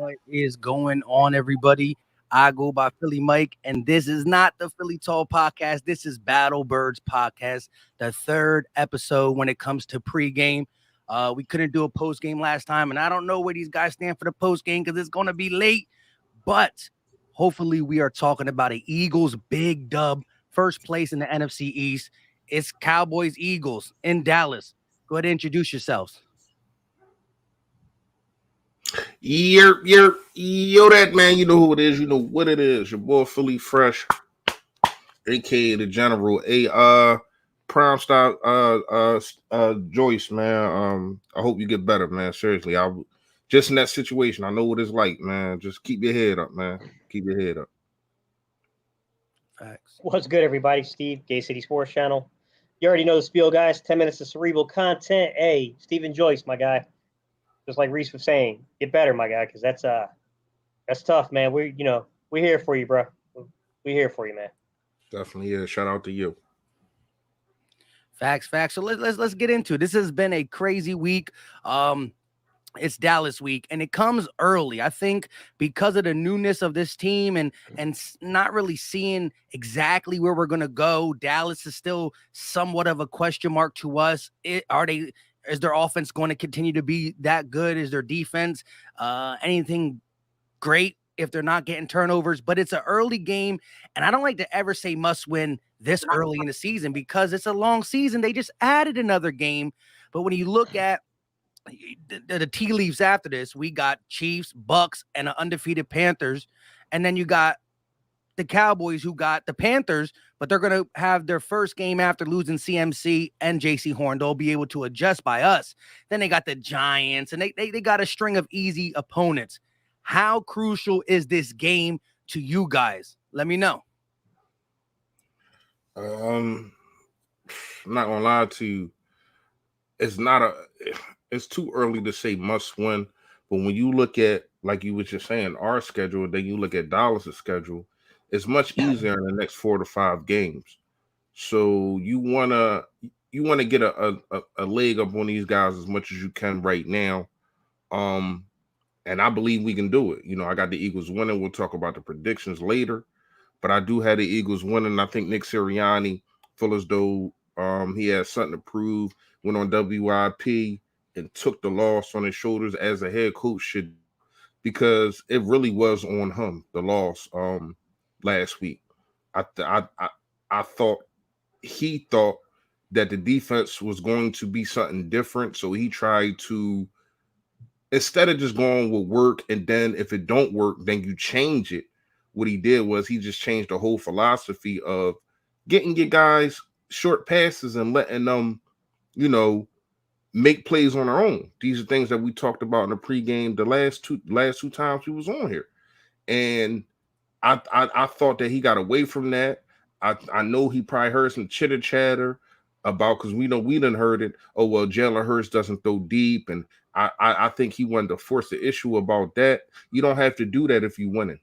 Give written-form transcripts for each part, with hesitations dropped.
What is going on, everybody? I go by Philly Mike, and this is not the Philly Tall podcast. This is Battle Birds podcast, the third episode when it comes to pregame. We couldn't do a post game last time, and I don't know where these guys stand for the post game because it's going to be late. But hopefully, we are talking about an Eagles big dub, first place in the NFC East. It's Cowboys Eagles in Dallas. Go ahead and introduce yourselves. Yo, that man, you know who it is, you know what it is. Your boy Philly Fresh, aka the General, Prime Star, Joyce, man. I hope you get better, man. Seriously, I just in that situation. I know what it's like, man. Just keep your head up, man. Keep your head up. Facts. What's good, everybody? Steve, Gay City Sports Channel. You already know the spiel, guys. 10 minutes of cerebral content. Hey, Stephen Joyce, my guy. Just like Reese was saying, get better, my guy, because that's tough, man. We're here for you, bro. We're here for you, man. Definitely, yeah. Shout out to you. Facts. So let's get into it. This has been a crazy week. It's Dallas week, and it comes early. I think because of the newness of this team and not really seeing exactly where we're gonna go. Dallas is still somewhat of a question mark to us. Is their offense going to continue to be that good? Is their defense anything great if they're not getting turnovers? But it's an early game, and I don't like to ever say must win this early in the season because it's a long season. They just added another game. But when you look at the tea leaves after this, we got Chiefs, Bucks, and an undefeated Panthers. And then you got the Cowboys who got the Panthers, but they're going to have their first game after losing CMC and JC Horn. They'll be able to adjust by us. Then they got the Giants, and they got a string of easy opponents. How crucial is this game to you guys? Let me know. I'm not gonna lie to you. It's too early to say must win, but when you look at, like you were just saying, our schedule, then you look at Dallas' schedule, it's much easier in the next 4 to 5 games. So you wanna get a leg up on these guys as much as you can right now. And I believe we can do it. You know, I got the Eagles winning. We'll talk about the predictions later, but I do have the Eagles winning. I think Nick Sirianni feel as though he has something to prove. Went on WIP and took the loss on his shoulders as a head coach should, because it really was on him, the loss last week. I thought he thought that the defense was going to be something different, so he tried to, instead of just going with work and then if it don't work, then you change it. What he did was he just changed the whole philosophy of getting your guys short passes and letting them, make plays on their own. These are things that we talked about in the pregame the last two times he was on here. And I thought that he got away from that. I know he probably heard some chitter chatter about, because we know we done heard it. Oh, well, Jalen Hurts doesn't throw deep. And I think he wanted to force the issue about that. You don't have to do that if you winning.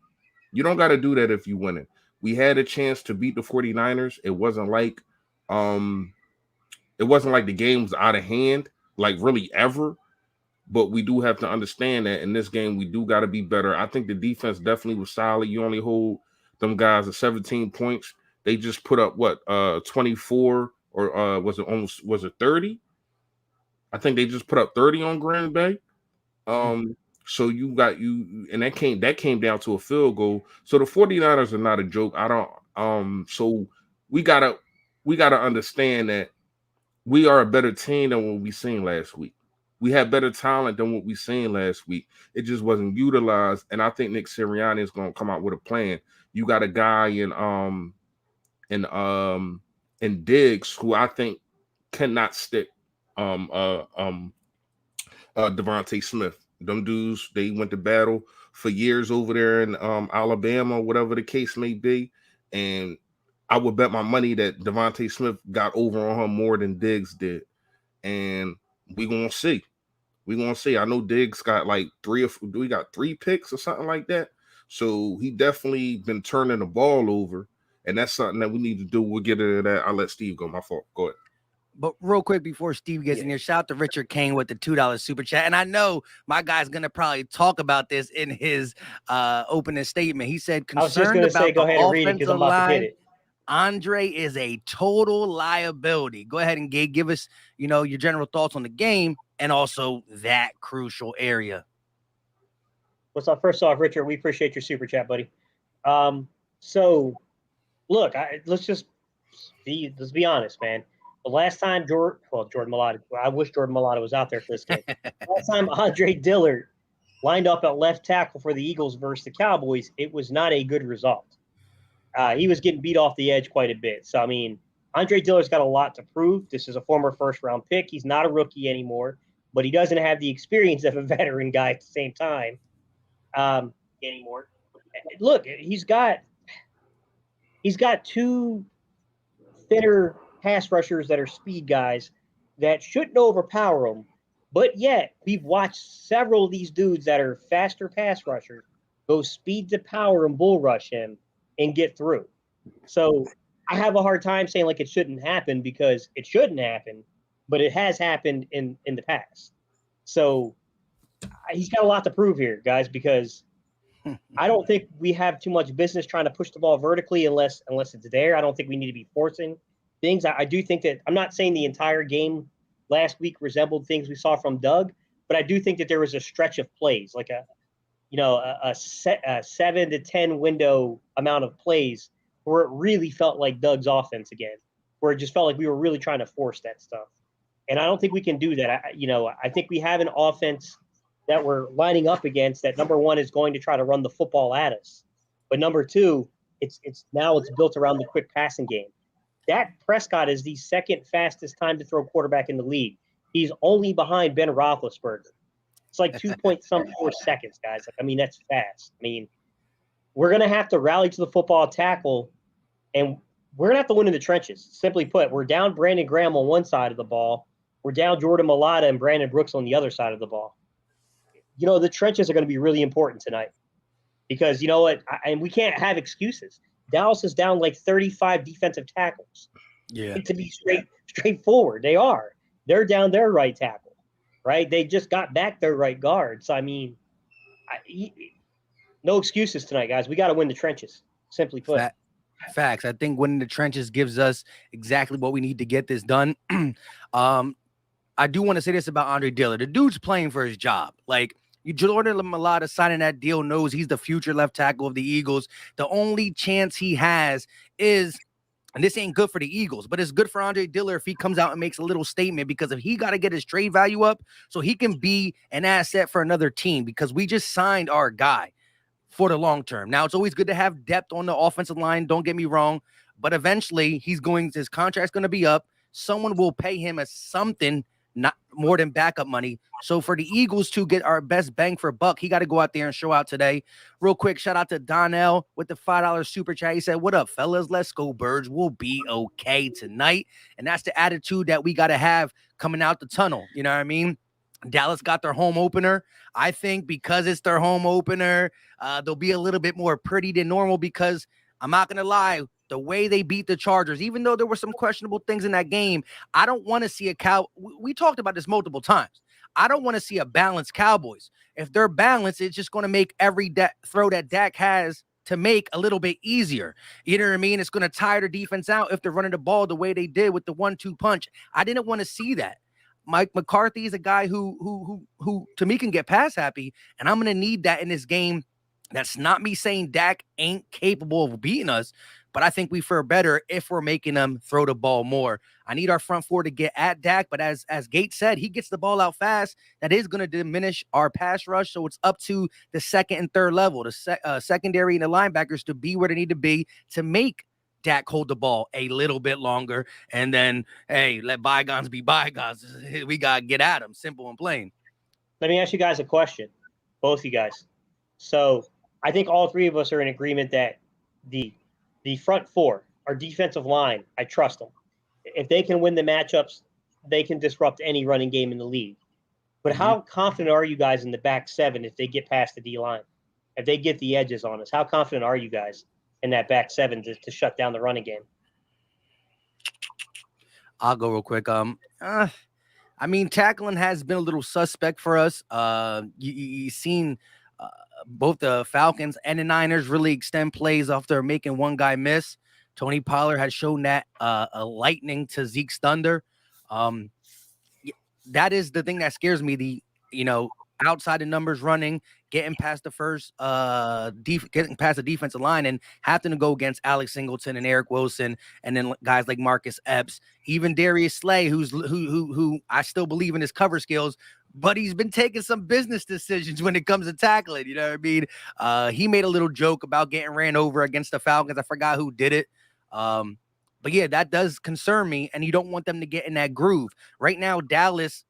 You don't got to do that if you winning. We had a chance to beat the 49ers. It wasn't like the game was out of hand, like really ever. But we do have to understand that in this game, we do got to be better. I think the defense definitely was solid. You only hold them guys at 17 points. They just put up 24 or was it 30? I think they just put up 30 on Green Bay. So and that came down to a field goal. So the 49ers are not a joke. So we gotta understand that we are a better team than what we seen last week. We have better talent than what we seen last week. It just wasn't utilized. And I think Nick Sirianni is going to come out with a plan. You got a guy in Diggs who I think cannot stick Devonta Smith. Them dudes, they went to battle for years over there in Alabama, whatever the case may be. And I would bet my money that Devonta Smith got over on him more than Diggs did. And we're going to see. We're going to see. I know Diggs got like 3 picks or something like that. So he definitely been turning the ball over. And that's something that we need to do. We'll get into that. I'll let Steve go. My fault. Go ahead. But real quick before Steve gets in here, shout out to Richard Kane with the $2 super chat. And I know my guy's gonna probably talk about this in his opening statement. He said, I was just concerned going to say, about go the ahead and read it because I'm offensive about to get line. it. Andre is a total liability. Go ahead and give us, your general thoughts on the game and also that crucial area. What's up? First off, Richard, we appreciate your super chat, buddy. So look, let's be honest, man. The last time Jordan Mailata, I wish Jordan Mailata was out there for this game. Last time Andre Dillard lined up at left tackle for the Eagles versus the Cowboys, it was not a good result. He was getting beat off the edge quite a bit. So, I mean, Andre Dillard's got a lot to prove. This is a former first-round pick. He's not a rookie anymore, but he doesn't have the experience of a veteran guy at the same time anymore. Look, he's got two thinner pass rushers that are speed guys that shouldn't overpower him, but yet we've watched several of these dudes that are faster pass rushers go speed to power and bull rush him and get through. So I have a hard time saying like it shouldn't happen because it shouldn't happen, but it has happened in the past. So he's got a lot to prove here, guys, because I don't think we have too much business trying to push the ball vertically unless it's there. I don't think we need to be forcing things. I do think that I'm not saying the entire game last week resembled things we saw from Doug, but I do think that there was a stretch of plays, like a 7 to 10 window amount of plays where it really felt like Doug's offense again, where it just felt like we were really trying to force that stuff. And I don't think we can do that. I think we have an offense that we're lining up against that, number one, is going to try to run the football at us. But number two, it's built around the quick passing game. Dak Prescott is the second fastest time to throw quarterback in the league. He's only behind Ben Roethlisberger. It's like 2.4 seconds, guys. I mean, that's fast. I mean, we're going to have to rally to the football tackle, and we're going to have to win in the trenches. Simply put, we're down Brandon Graham on one side of the ball. We're down Jordan Mailata and Brandon Brooks on the other side of the ball. The trenches are going to be really important tonight because you know what? And we can't have excuses. Dallas is down like 35 defensive tackles. Yeah. To be straightforward, they are. They're down their right tackle, right? They just got back their right guard. So, I mean, no excuses tonight, guys. We got to win the trenches, simply put. Facts. I think winning the trenches gives us exactly what we need to get this done. I do want to say this about Andre Dillard. The dude's playing for his job. Like, Jordan Mailata signing that deal knows he's the future left tackle of the Eagles. The only chance he has is, and this ain't good for the Eagles, but it's good for Andre Dillard if he comes out and makes a little statement, because if he got to get his trade value up so he can be an asset for another team, because we just signed our guy for the long term. Now, it's always good to have depth on the offensive line. Don't get me wrong, but eventually his contract's going to be up. Someone will pay him something, not more than backup money. So for the Eagles to get our best bang for buck, he got to go out there and show out today. Real quick, shout out to Donnell with the $5 super chat. He said, "What up, fellas? Let's go, Birds. We'll be okay tonight." And that's the attitude that we got to have coming out the tunnel. You know what I mean? Dallas got their home opener. I think because it's their home opener, they'll be a little bit more pretty than normal, because I'm not going to lie, the way they beat the Chargers, even though there were some questionable things in that game, I don't want to see we talked about this multiple times. I don't want to see a balanced Cowboys. If they're balanced, it's just going to make every throw that Dak has to make a little bit easier. You know what I mean? It's going to tire the defense out if they're running the ball the way they did with the 1-2 punch. I didn't want to see that. Mike McCarthy is a guy who to me can get pass happy, and I'm going to need that in this game. That's not me saying Dak ain't capable of beating us, but I think we fare better if we're making them throw the ball more. I need our front four to get at Dak, but as Gates said, he gets the ball out fast. That is going to diminish our pass rush, so it's up to the second and third level, the secondary and the linebackers, to be where they need to be to make Dak hold the ball a little bit longer, and then, hey, let bygones be bygones. We got to get at them, simple and plain. Let me ask you guys a question, both you guys. So I think all three of us are in agreement that the front four, our defensive line, I trust them. If they can win the matchups, they can disrupt any running game in the league. But how confident are you guys in the back seven if they get past the D-line? If they get the edges on us, how confident are you guys in that back seven to shut down the running game? I'll go real quick. I mean, tackling has been a little suspect for us. You seen uh, both the Falcons and the Niners really extend plays after making one guy miss. Tony Pollard has shown that a lightning to Zeke's thunder. Um, that is the thing that scares me. You know, outside the numbers running, getting past the first getting past the defensive line and having to go against Alex Singleton and Eric Wilson, and then guys like Marcus Epps, even Darius Slay, who I still believe in his cover skills, but he's been taking some business decisions when it comes to tackling. You know what I mean? He made a little joke about getting ran over against the Falcons. I forgot who did it. But yeah, that does concern me, and you don't want them to get in that groove. Right now, Dallas,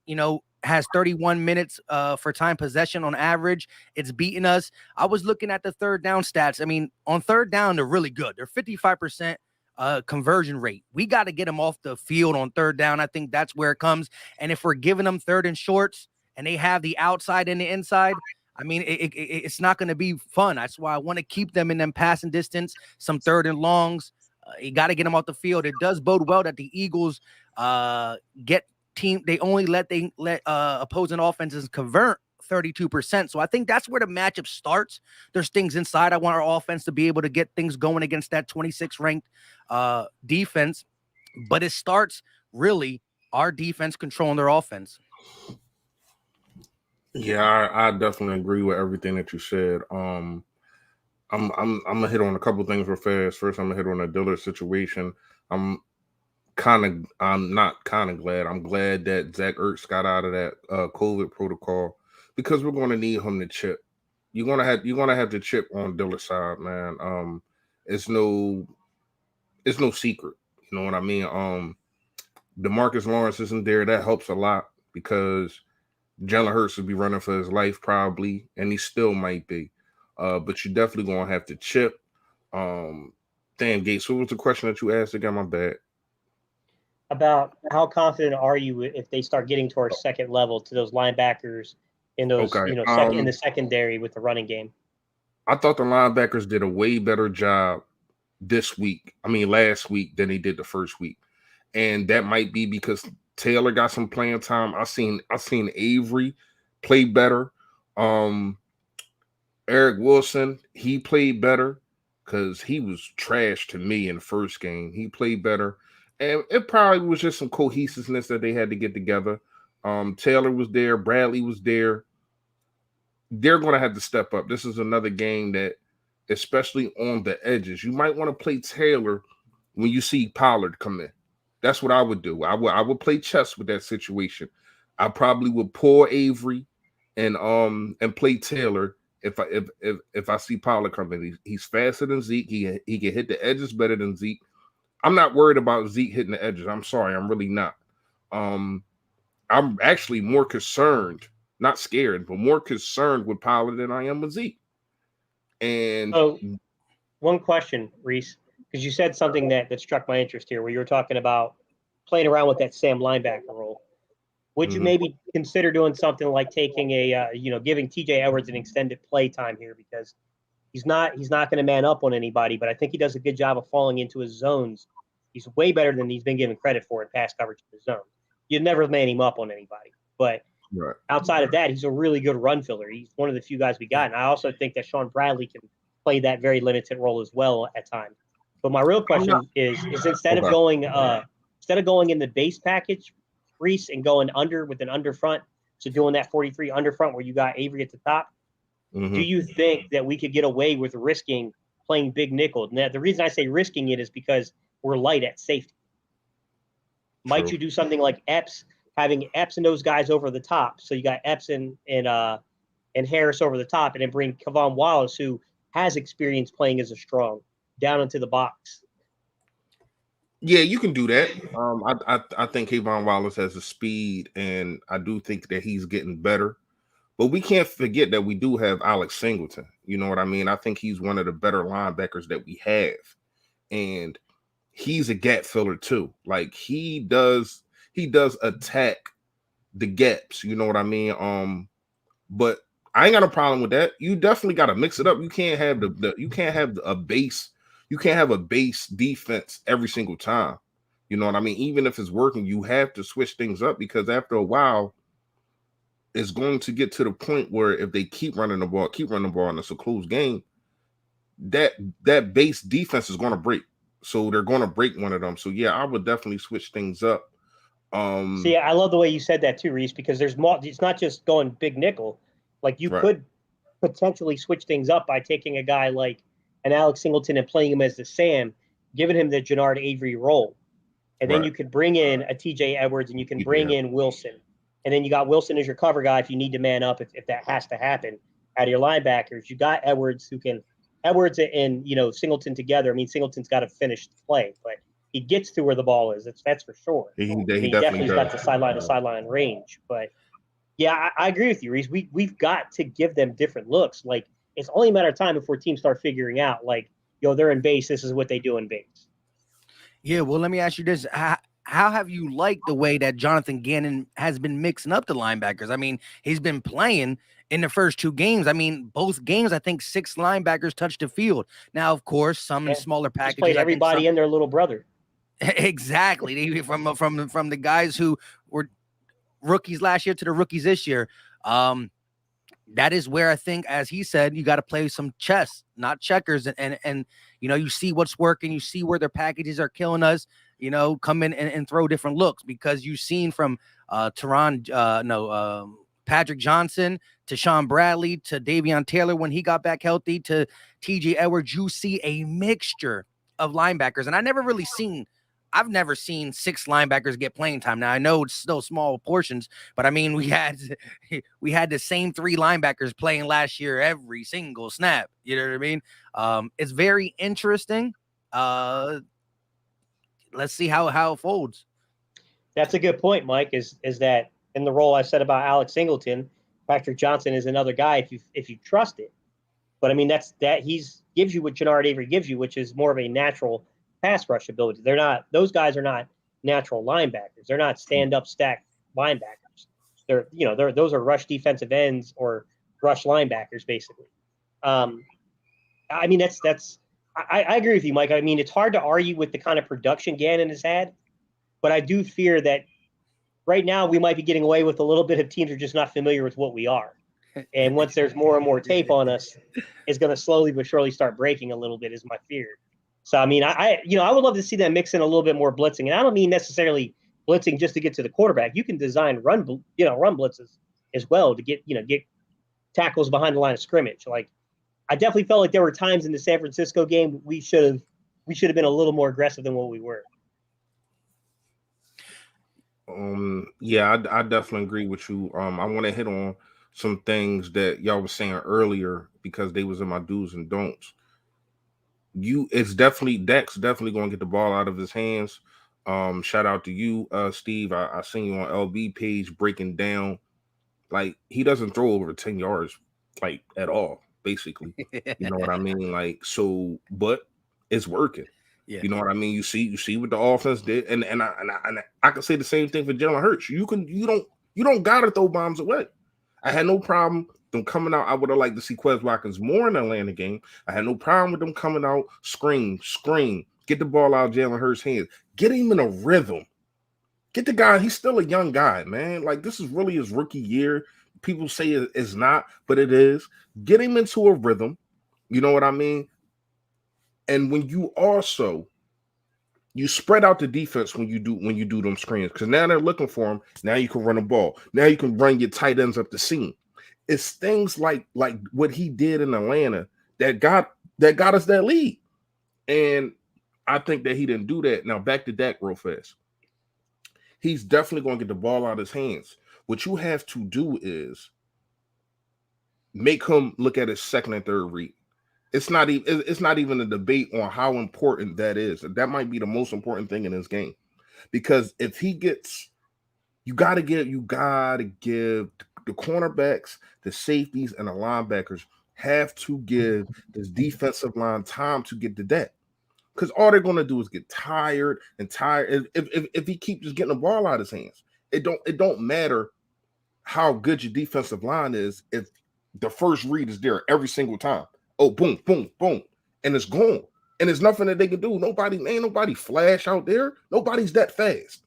has 31 minutes for time possession on average. It's beating us. I was looking at the third down stats. I mean, on third down, they're really good. They're 55% conversion rate. We got to get them off the field on third down. I think that's where it comes. And if we're giving them third and shorts and they have the outside and the inside, I mean, it's not going to be fun. That's why I want to keep them in them passing distance, some third and longs. You got to get them off the field. It does bode well that the Eagles get team. They only let opposing offenses convert 32%. So I think that's where the matchup starts. There's things inside. I want our offense to be able to get things going against that 26th ranked defense. But it starts really our defense controlling their offense. Yeah, I definitely agree with everything that you said. I'm gonna hit on a couple things real fast. First, I'm gonna hit on the Dillard situation. I'm not kind of glad. I'm glad that Zach Ertz got out of that COVID protocol, because we're going to need him to chip. You're gonna have to chip on Dillard's side, man. It's no secret. You know what I mean? DeMarcus Lawrence isn't there. That helps a lot, because Jalen Hurts will be running for his life probably, and he still might be. But you're definitely gonna have to chip. Damn, Gates, what was the question that you asked again? My bad. About how confident are you if they start getting to our second level, to those linebackers in those, Okay. in the secondary with the running game? I thought the linebackers did a way better job last week than they did the first week. And that might be because Taylor got some playing time. I seen Avery play better. Eric Wilson, he played better, because he was trash to me in the first game. He played better. And it probably was just some cohesiveness that they had to get together. Taylor was there. Bradley was there. They're going to have to step up. This is another game that, especially on the edges, you might want to play Taylor when you see Pollard come in. That's what I would do. I would play chess with that situation. I probably would pull Avery and play Taylor if I see Pollard coming. He's faster than Zeke. He can hit the edges better than Zeke. I'm not worried about Zeke hitting the edges. I'm sorry, I'm really not. I'm actually more concerned, not scared, but more concerned with Pollard than I am with Zeke. And so, one question, Reese, because you said something that struck my interest here, where you were talking about playing around with that Sam linebacker role. Would you maybe consider doing something like taking giving TJ Edwards an extended play time here, because he's not going to man up on anybody, but I think he does a good job of falling into his zones. He's way better than he's been given credit for in pass coverage in the zone. You'd never man him up on anybody, but outside of that, he's a really good run filler. He's one of the few guys we got, and I also think that Sean Bradley can play that very limited role as well at times. But my real question is instead of going in the base package, Reese, and going under with an under front, so doing that 43 under front where you got Avery at the top, do you think that we could get away with risking playing big nickel? Now, the reason I say risking it is because we're light at safety. Might you do something like Epps, having Epps and those guys over the top? So you got Epps and Harris over the top, and then bring Kavon Wallace, who has experience playing as a strong, down into the box. Yeah, you can do that. I think Kavon Wallace has the speed, and I do think that he's getting better. But we can't forget that we do have Alex Singleton. You know what I mean? I think he's one of the better linebackers that we have. And he's a gap filler too. Like he does attack the gaps, you know what I mean? But I ain't got a problem with that. You definitely got to mix it up. You can't have a base defense every single time. You know what I mean? Even if it's working, you have to switch things up because after a while, it's going to get to the point where if they keep running the ball, and it's a close game, that base defense is going to break. So they're going to break one of them. So yeah, I would definitely switch things up. See, I love the way you said that too, Reese, because there's more. It's not just going big nickel. Like you Right. could potentially switch things up by taking a guy like an Alex Singleton and playing him as the Sam, giving him the Jannard Avery role. And then Right. you could bring in a TJ Edwards and you can bring Yeah. in Wilson. And then you got Wilson as your cover guy if you need to man up, if that has to happen. Out of your linebackers, you got Edwards Edwards and Singleton together. I mean, Singleton's got to finish the play, but he gets to where the ball is. That's for sure. He And definitely he definitely's got the does. sideline to sideline range. But yeah, I agree with you, Reese. We've got to give them different looks. Like it's only a matter of time before teams start figuring out, like, they're in base. This is what they do in base. Yeah, well, let me ask you this. How have you liked the way that Jonathan Gannon has been mixing up the linebackers? I mean, he's been playing in the first 2 games. I mean, both games, I think 6 linebackers touched the field. Now, of course, some in smaller He's packages. played everybody and their little brother. Exactly. From the guys who were rookies last year to the rookies this year. That is where I think, as he said, you got to play some chess, not checkers, and you see what's working, you see where their packages are killing us, come in and throw different looks, because you've seen from Patrick Johnson to Sean Bradley to Davion Taylor when he got back healthy to TJ Edwards, you see a mixture of linebackers, and I've never seen 6 linebackers get playing time. Now I know it's still small portions, but I mean we had the same 3 linebackers playing last year every single snap. You know what I mean? It's very interesting. Let's see how it folds. That's a good point, Mike. Is that in the role I said about Alex Singleton, Patrick Johnson is another guy if you trust it. But I mean gives you what Jannard Avery gives you, which is more of a natural pass rush ability. Those guys are not natural linebackers. They're not stand-up stack linebackers. Those are rush defensive ends or rush linebackers, basically. I mean, I agree with you, Mike. I mean, it's hard to argue with the kind of production Gannon has had, but I do fear that right now we might be getting away with a little bit of teams are just not familiar with what we are. And once there's more and more tape on us, it's going to slowly but surely start breaking a little bit, is my fear. So, I mean, I would love to see them mix in a little bit more blitzing. And I don't mean necessarily blitzing just to get to the quarterback. You can design run blitzes as well to get tackles behind the line of scrimmage. Like, I definitely felt like there were times in the San Francisco game we should have been a little more aggressive than what we were. Yeah, I definitely agree with you. I want to hit on some things that y'all was saying earlier because they was in my do's and don'ts. Dak's definitely going to get the ball out of his hands. Shout out to you, Steve. I seen you on LB page breaking down, like, he doesn't throw over 10 yards, like, at all, basically. You know what I mean? Like, so, but it's working. Yeah. You know what I mean? You see what the offense did, and I can say the same thing for Jalen Hurts. You don't gotta throw bombs away. I had no problem them coming out. I would have liked to see Quez Watkins more in the Atlanta game. I had no problem with them coming out, scream, get the ball out of Jalen Hurts' hands, get him in a rhythm. Get the guy. He's still a young guy, man. Like, this is really his rookie year. People say it's not, but it is. Get him into a rhythm. You know what I mean? And when you spread out the defense when you do them screens, because now they're looking for him. Now you can run the ball. Now you can run your tight ends up the seam. It's things like what he did in Atlanta that got us that lead. And I think that he didn't do that. Now back to Dak real fast. He's definitely going to get the ball out of his hands. What you have to do is make him look at his second and third read. It's not even a debate on how important that is. That might be the most important thing in this game, because if he gets, you got to give the cornerbacks, the safeties, and the linebackers have to give this defensive line time to get to that, because all they're going to do is get tired. If he keeps just getting the ball out of his hands, it don't matter how good your defensive line is if the first read is there every single time. Oh, boom, boom, boom, and it's gone. And there's nothing that they can do. Ain't nobody flash out there. Nobody's that fast.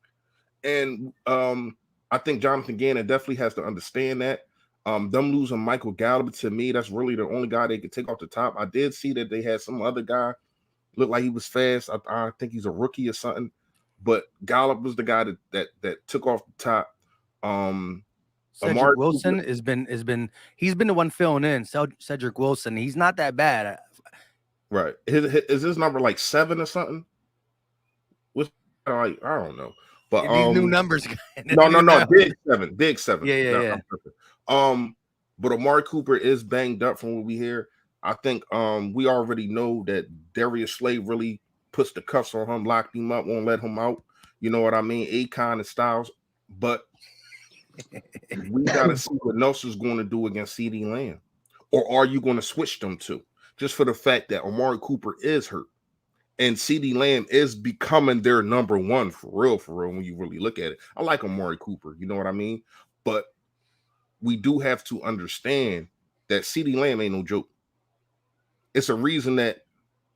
And I think Jonathan Gannon definitely has to understand that. Them losing Michael Gallup, to me, that's really the only guy they could take off the top. I did see that they had some other guy look like he was fast. I think he's a rookie or something. But Gallup was the guy that took off the top. Cedric Wilson he's been the one filling in. Cedric Wilson, he's not that bad. Right. Is his number like 7 or something? What's like, I don't know. But these new numbers. No, big seven. Yeah. But Amari Cooper is banged up from what we hear. I think we already know that Darius Slay really puts the cuffs on him, locked him up, won't let him out. You know what I mean? Akon and Styles. But we gotta see what Nelson's going to do against CeeDee Lamb. Or are you going to switch them to? Just for the fact that Amari Cooper is hurt. And CeeDee Lamb is becoming their number one for real, when you really look at it. I like Amari Cooper, you know what I mean? But we do have to understand that CeeDee Lamb ain't no joke. It's a reason that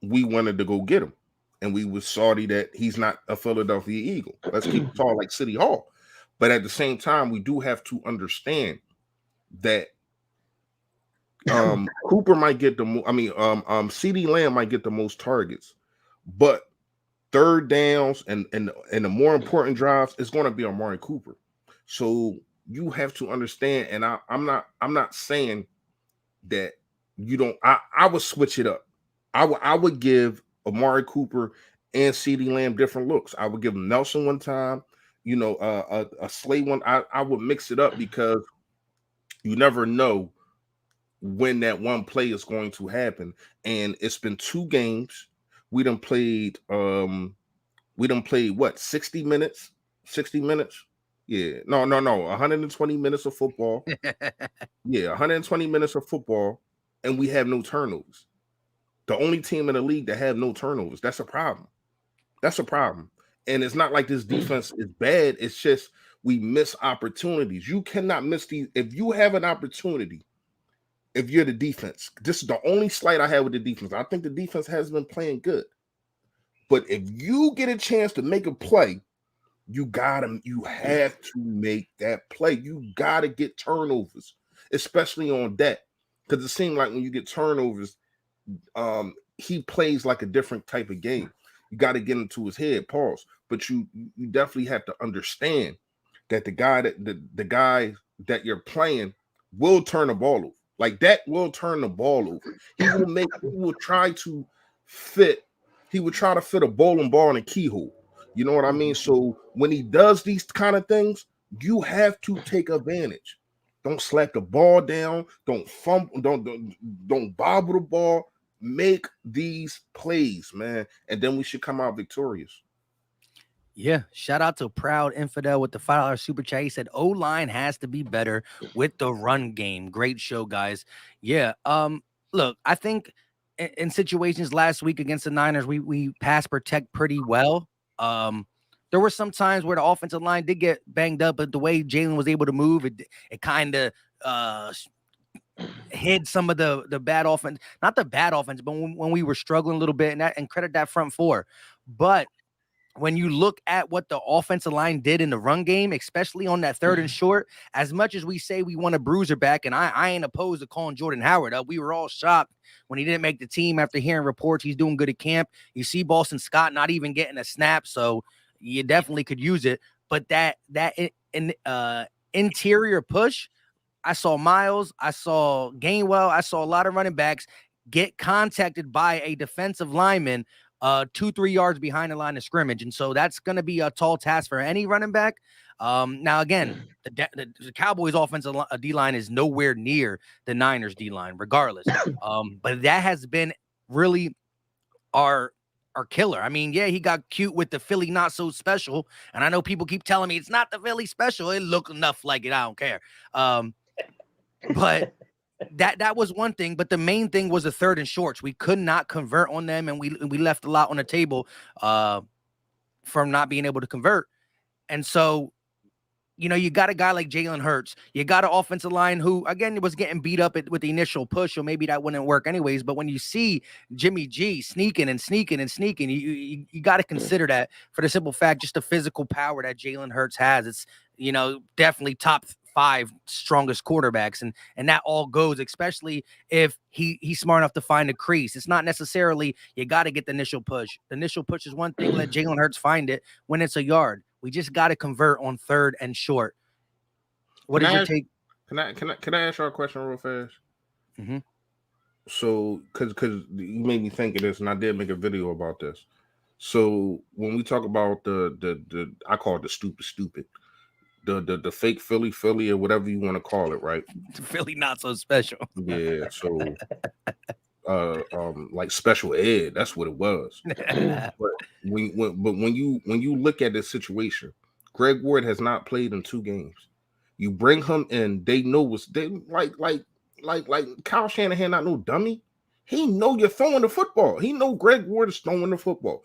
we wanted to go get him. And we was salty that he's not a Philadelphia Eagle. Let's keep it tall like City Hall. But at the same time, we do have to understand that Cooper might get CeeDee Lamb might get the most targets. But third downs and the more important drives is going to be Amari Cooper. So you have to understand, and I'm not saying that you don't. I would switch it up. I would give Amari Cooper and CeeDee Lamb different looks. I would give them Nelson one time, a Slay one. I would mix it up because you never know when that one play is going to happen. And it's been 2 games. We done played what, 60 minutes? 60 minutes? Yeah. No, 120 minutes of football. Yeah, 120 minutes of football, and we have no turnovers. The only team in the league that have no turnovers. That's a problem. And it's not like this defense is bad. It's just we miss opportunities. You cannot miss these. If you have an opportunity, if you're the defense, this is the only slight I have with the defense. I think the defense has been playing good. But if you get a chance to make a play, you have to make that play. You gotta get turnovers, especially on that. Because it seems like when you get turnovers, he plays like a different type of game. You got to get into his head, pause. But you definitely have to understand that the guy that you're playing will turn the ball over. Like that will turn the ball over. He will try to fit a bowling ball in a keyhole. You know what I mean? So when he does these kind of things, you have to take advantage. Don't slap the ball down. Don't fumble. Don't bobble the ball. Make these plays, man, and then we should come out victorious. Yeah, shout out to Proud Infidel with the $5 super chat. He said O-line has to be better with the run game. Great show, guys. Yeah. Look, I think in situations last week against the Niners, we pass protect pretty well. There were some times where the offensive line did get banged up, but the way Jalen was able to move, it kind of hid some of the bad offense, not the bad offense, but when we were struggling a little bit, and credit that front four. But when you look at what the offensive line did in the run game, especially on that 3rd and short, as much as we say we want a bruiser back, and I ain't opposed to calling Jordan Howard up. We were all shocked when he didn't make the team after hearing reports he's doing good at camp. You see Boston Scott not even getting a snap, so you definitely could use it. But that interior push, I saw Miles, I saw Gainwell, I saw a lot of running backs get contacted by a defensive lineman 2-3 yards behind the line of scrimmage. And so that's going to be a tall task for any running back. Now, again, the Cowboys offensive D-line is nowhere near the Niners D-line, regardless. But that has been really our killer. I mean, yeah, he got cute with the Philly not so special. And I know people keep telling me it's not the Philly special. It looked enough like it. I don't care. But that was one thing, but the main thing was the 3rd and shorts. We could not convert on them, and we left a lot on the table from not being able to convert. And so, you got a guy like Jalen Hurts. You got an offensive line who, again, was getting beat up with the initial push, so maybe that wouldn't work anyways. But when you see Jimmy G sneaking, you got to consider that for the simple fact, just the physical power that Jalen Hurts has. It's, definitely top 5 strongest quarterbacks, and that all goes, especially if he's smart enough to find a crease. It's not necessarily you got to get the initial push. The initial push is one thing. Let Jalen Hurts find it when it's a yard. We just got to convert on 3rd and short. What is your take? Can I ask you a question real fast? Mm-hmm. So, because you made me think of this, and I did make a video about this. So when we talk about the I call it the stupid, the fake Philly or whatever you want to call it, right? Philly not so special. Yeah. So, like special ed, that's what it was. But when you look at this situation, Greg Ward has not played in 2 games. You bring him in, they know what's they like Kyle Shanahan, not no dummy. He know you're throwing the football. He know Greg Ward is throwing the football.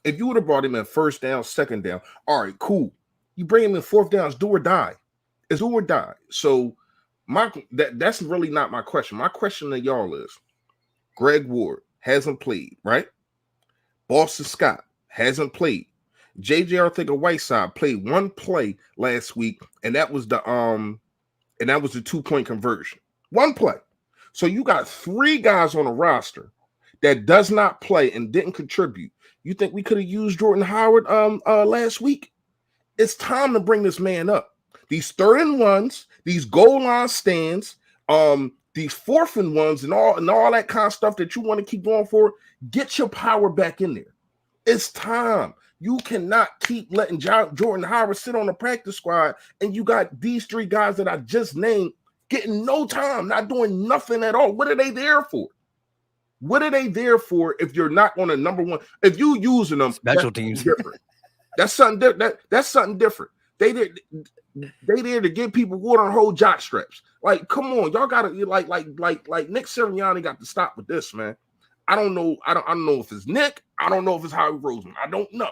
If you would have brought him in 1st down, 2nd down, all right, cool. You bring him in 4th down, it's do or die. It's do or die. So that's really not my question. My question to y'all is, Greg Ward hasn't played, right? Boston Scott hasn't played. JJ Arthur-Whiteside played 1 play last week, and that was the 2-point conversion. 1 play. So you got 3 guys on the roster that does not play and didn't contribute. You think we could have used Jordan Howard last week? It's time to bring this man up. These 3rd and 1s, these goal line stands, these 4th and 1s, and all that kind of stuff that you want to keep going for. Get your power back in there. It's time. You cannot keep letting Jordan Howard sit on the practice squad, and you got these 3 guys that I just named getting no time, not doing nothing at all. What are they there for? What are they there for if you're not on a number 1? If you using them, special teams, different. That's something different. That's something different. They there to give people water and hold jock straps. Like, come on, y'all gotta like Nick Sirianni got to stop with this, man. I don't know. I don't know if it's Nick. I don't know if it's Howie Roseman. I don't know.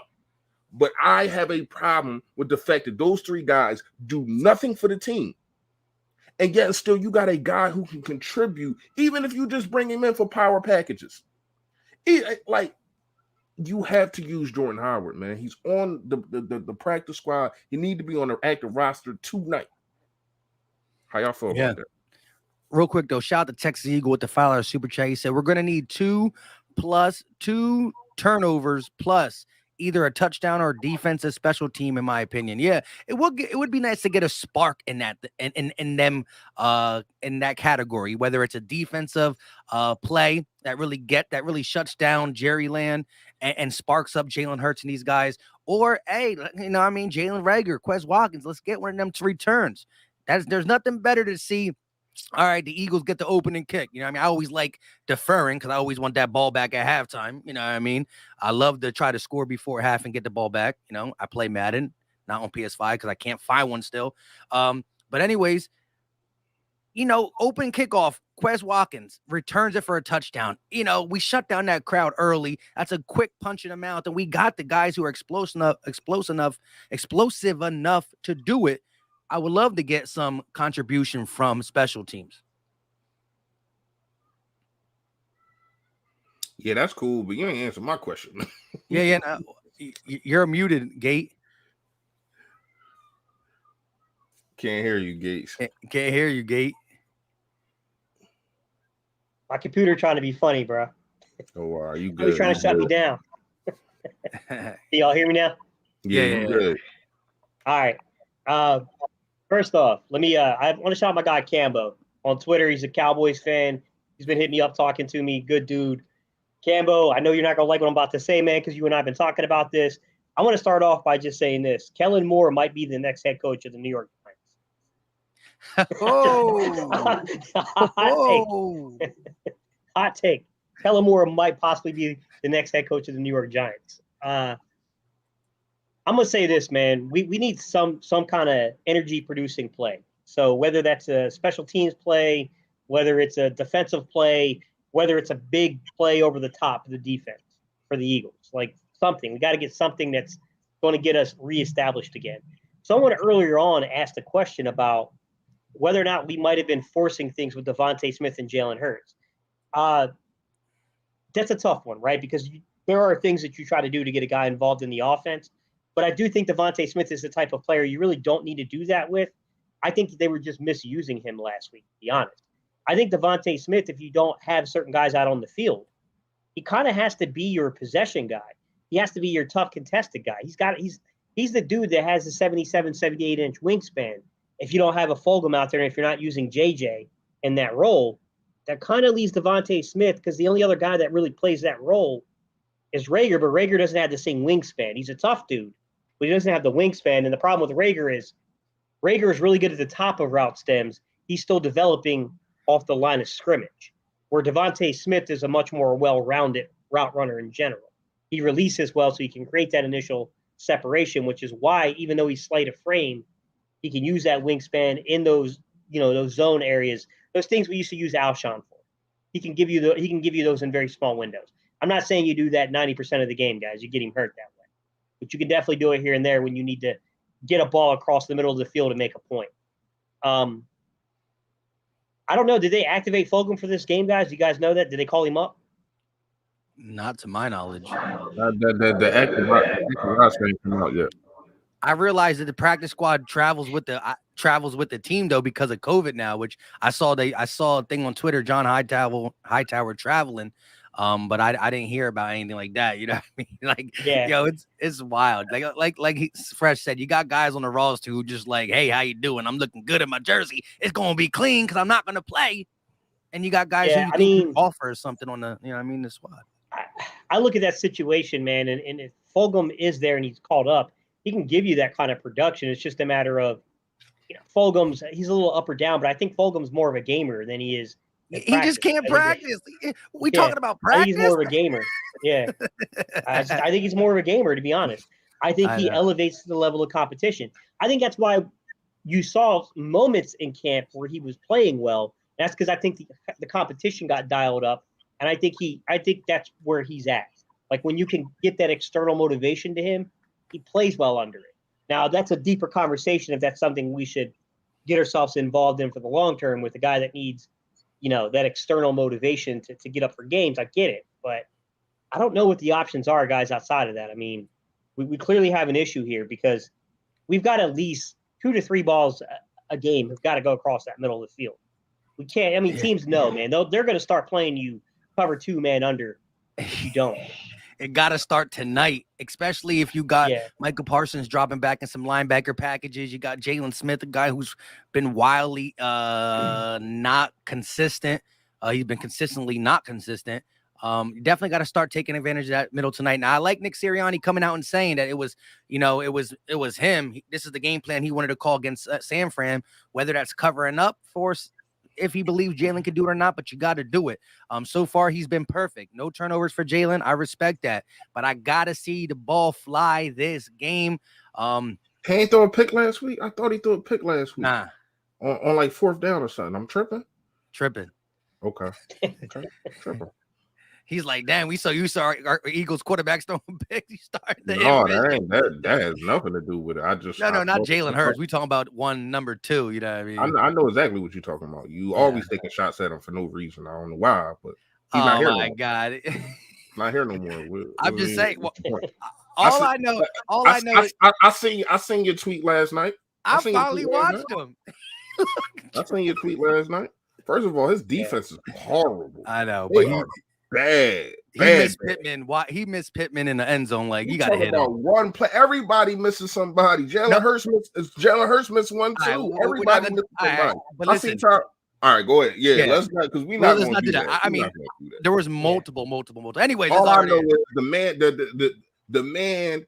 But I have a problem with the fact that those 3 guys do nothing for the team. And yet still you got a guy who can contribute, even if you just bring him in for power packages. You have to use Jordan Howard, man. He's on the practice squad. You need to be on the active roster tonight. How y'all feel about that? Real quick, though, shout out to Texas Eagle with the $5 super chat. He said, we're going to need 2 turnovers plus either a touchdown or defensive special team, in my opinion. Yeah, it would be nice to get a spark in that in that category, whether it's a defensive play that really shuts down Jerry Land and sparks up Jalen Hurts and these guys, or Jalen Reagor, Quez Watkins. Let's get one of them 3 returns. There's nothing better to see. All right, the Eagles get the opening kick. I always like deferring because I always want that ball back at halftime. I love to try to score before half and get the ball back. I play Madden, not on PS5 because I can't find one still. But anyways, open kickoff, Quez Watkins returns it for a touchdown. We shut down that crowd early. That's a quick punch in the mouth, and we got the guys who are explosive enough to do it. I would love to get some contribution from special teams. Yeah, that's cool, but you ain't answer my question. Yeah. No, you're muted, Gate. Can't hear you, Gates. Can't hear you, Gate. My computer trying to be funny, bro. Oh, are you good? He's trying to shut me down. Can y'all hear me now? Yeah. Good. All right. First off, let me I want to shout out my guy Cambo on Twitter. He's a Cowboys fan. He's been hitting me up, talking to me. Good dude. Cambo, I know you're not gonna like what I'm about to say, man, because you and I have been talking about this. I want to start off by just saying this. Kellen Moore might be the next head coach of the New York Giants. Hot take. Kellen Moore might possibly be the next head coach of the New York Giants. I'm gonna say this, man. We need some kind of energy producing play. So whether that's a special teams play, whether it's a defensive play, whether it's a big play over the top of the defense for the Eagles, like something. We got to get something that's going to get us reestablished again. Someone earlier on asked a question about whether or not we might have been forcing things with Devonta Smith and Jalen Hurts. That's a tough one, right? Because there are things that you try to do to get a guy involved in the offense. But I do think Devonta Smith is the type of player you really don't need to do that with. I think they were just misusing him last week, to be honest. I think Devonta Smith, if you don't have certain guys out on the field, he kind of has to be your possession guy. He has to be your tough contested guy. He's the dude that has a 77, 78-inch wingspan. If you don't have a Fulgham out there and if you're not using JJ in that role, that kind of leaves Devonta Smith because the only other guy that really plays that role is Rager, but Rager doesn't have the same wingspan. He's a tough dude, but he doesn't have the wingspan. And the problem with Rager is really good at the top of route stems. He's still developing off the line of scrimmage, where Devonta Smith is a much more well-rounded route runner in general. He releases well, so he can create that initial separation, which is why, even though he's slight of frame, he can use that wingspan in those, those zone areas, those things we used to use Alshon for. He can give you those in very small windows. I'm not saying you do that 90% of the game, guys. You get him hurt that way. But you can definitely do it here and there when you need to get a ball across the middle of the field and make a point. I don't know. Did they activate Fulgham for this game, guys? Do you guys know that? Did they call him up? Not to my knowledge. The active roster ain't come out yet. I realized that the practice squad travels with the team though because of COVID now, which I saw a thing on Twitter, John Hightower traveling, but I didn't hear about anything like that. You know what I mean? Like, yeah. It's wild. Like Fresh said, you got guys on the roster who just like, hey, how you doing? I'm looking good in my jersey. It's gonna be clean because I'm not gonna play. And you got guys who can offer something on the, the squad. I look at that situation, man, and if Fulgham is there and he's called up, he can give you that kind of production. It's just a matter of, Fulgham's, he's a little up or down, but I think Fulgham's more of a gamer than he is. He just can't practice. We talking about practice? I think he's more of a gamer. Yeah. I think he's more of a gamer, to be honest. I think he elevates the level of competition. I think that's why you saw moments in camp where he was playing well. That's because I think the competition got dialed up. And I think that's where he's at. Like when you can get that external motivation to him, he plays well under it. Now that's a deeper conversation if that's something we should get ourselves involved in for the long term with a guy that needs, that external motivation to get up for games. I get it, but I don't know what the options are, guys, outside of that. I mean, we clearly have an issue here because we've got at least 2 to 3 balls a game have got to go across that middle of the field. We can't. I mean, teams know, man. They're going to start playing you cover 2 man under if you don't. It got to start tonight, especially if you got Michael Parsons dropping back in some linebacker packages. You got Jalen Smith, a guy who's been wildly not consistent. He's been consistently not consistent. You definitely got to start taking advantage of that middle tonight. Now, I like Nick Sirianni coming out and saying that it was him. This is the game plan he wanted to call against San Fran, whether that's covering up for if he believes Jalen can do it or not, but you got to do it. So far, he's been perfect. No turnovers for Jalen. I respect that, but I got to see the ball fly this game. He ain't throw a pick last week? I thought he threw a pick last week. Nah. On like 4th down or something. I'm tripping? Tripping. Okay. Tripping. He's like, damn, you saw our Eagles quarterbacks throwing picks. You started No, that has nothing to do with it. Not Jalen Hurts. We talking about number 2. You know what I mean? I know exactly what you're talking about. You always taking shots at him for no reason. I don't know why, but he's not here. Oh my God, not here no more. I'm just saying. I know. I seen your tweet last night. I finally watched him. I seen your tweet last night. First of all, his defense is horrible. I know, but bad. He missed Pittman. Why he missed Pittman in the end zone? Like you got to hit him. One play. Everybody misses somebody. Jalen Hurts missed one too. Everybody misses somebody. But listen, all right, go ahead. Yeah, let's not because we're not going to do that. I mean, there was multiple. Anyways, all I know is the man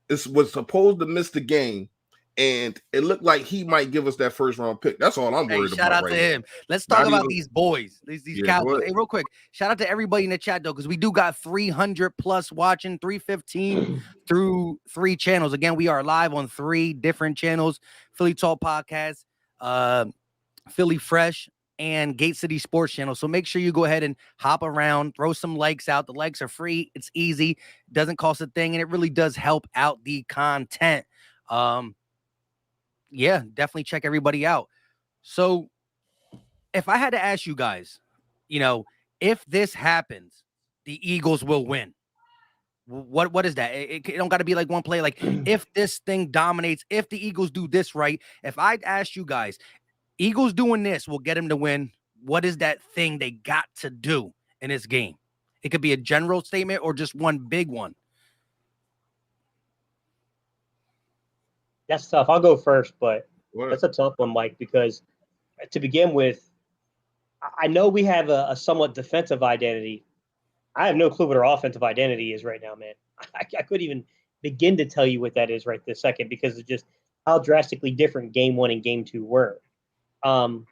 was supposed to miss the game. And it looked like he might give us that 1st round pick. That's all I'm worried about. Shout out to him. Let's talk about these boys, these Cowboys. Hey, real quick, shout out to everybody in the chat though, because we do got 300 plus watching, 315 through 3 channels. Again, we are live on 3 different channels: Philly Talk Podcast, Philly Fresh, and Gate City Sports Channel. So make sure you go ahead and hop around, throw some likes out. The likes are free. It's easy. Doesn't cost a thing, and it really does help out the content. Yeah, definitely check everybody out. So if I had to ask you guys, if this happens, the Eagles will win. What is that? It don't got to be like one play. Like if this thing dominates, if the Eagles do this right, if I'd ask you guys, Eagles doing this will get them to win. What is that thing they got to do in this game? It could be a general statement or just one big one. That's tough. I'll go first, but What? that's a tough one, Mike, because to begin with, I know we have a somewhat defensive identity. I have no clue what our offensive identity is right now, man. I couldn't even begin to tell you what that is right this second because of just how drastically different game one and game two were. Um,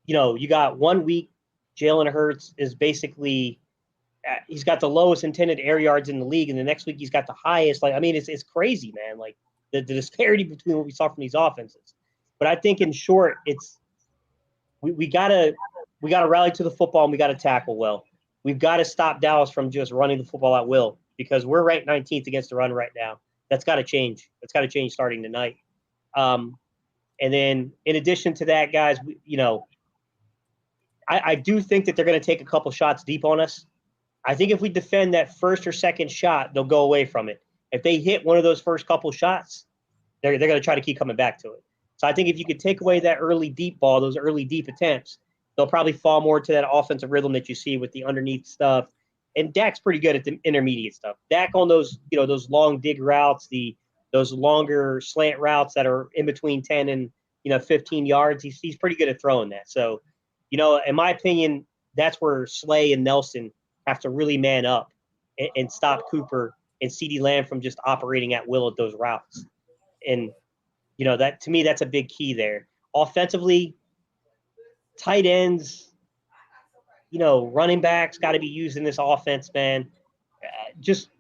you got 1 week, Jalen Hurts is basically he's got the lowest intended air yards in the league, and the next week he's got the highest. Like, I mean, it's crazy, man. Like the disparity between what we saw from these offenses. But I think in short, it's we gotta rally to the football and we gotta tackle well. We've got to stop Dallas from just running the football at will because we're ranked 19th against the run right now. That's got to change. That's got to change starting tonight. And then in addition to that, guys, I do think that they're going to take a couple shots deep on us. I think if we defend that first or second shot, they'll go away from it. If they hit one of those first couple shots, they're going to try to keep coming back to it. So I think if you could take away that early deep ball, those early deep attempts, they'll probably fall more to that offensive rhythm that you see with the underneath stuff. And Dak's pretty good at the intermediate stuff. Dak on those, those long dig routes, those longer slant routes that are in between 10 and 15 yards. He's pretty good at throwing that. So, in my opinion, that's where Slay and Nelson have to really man up and stop Cooper and CeeDee Lamb from just operating at will at those routes. And that to me, that's a big key there. Offensively, tight ends, running backs got to be used in this offense, man. Just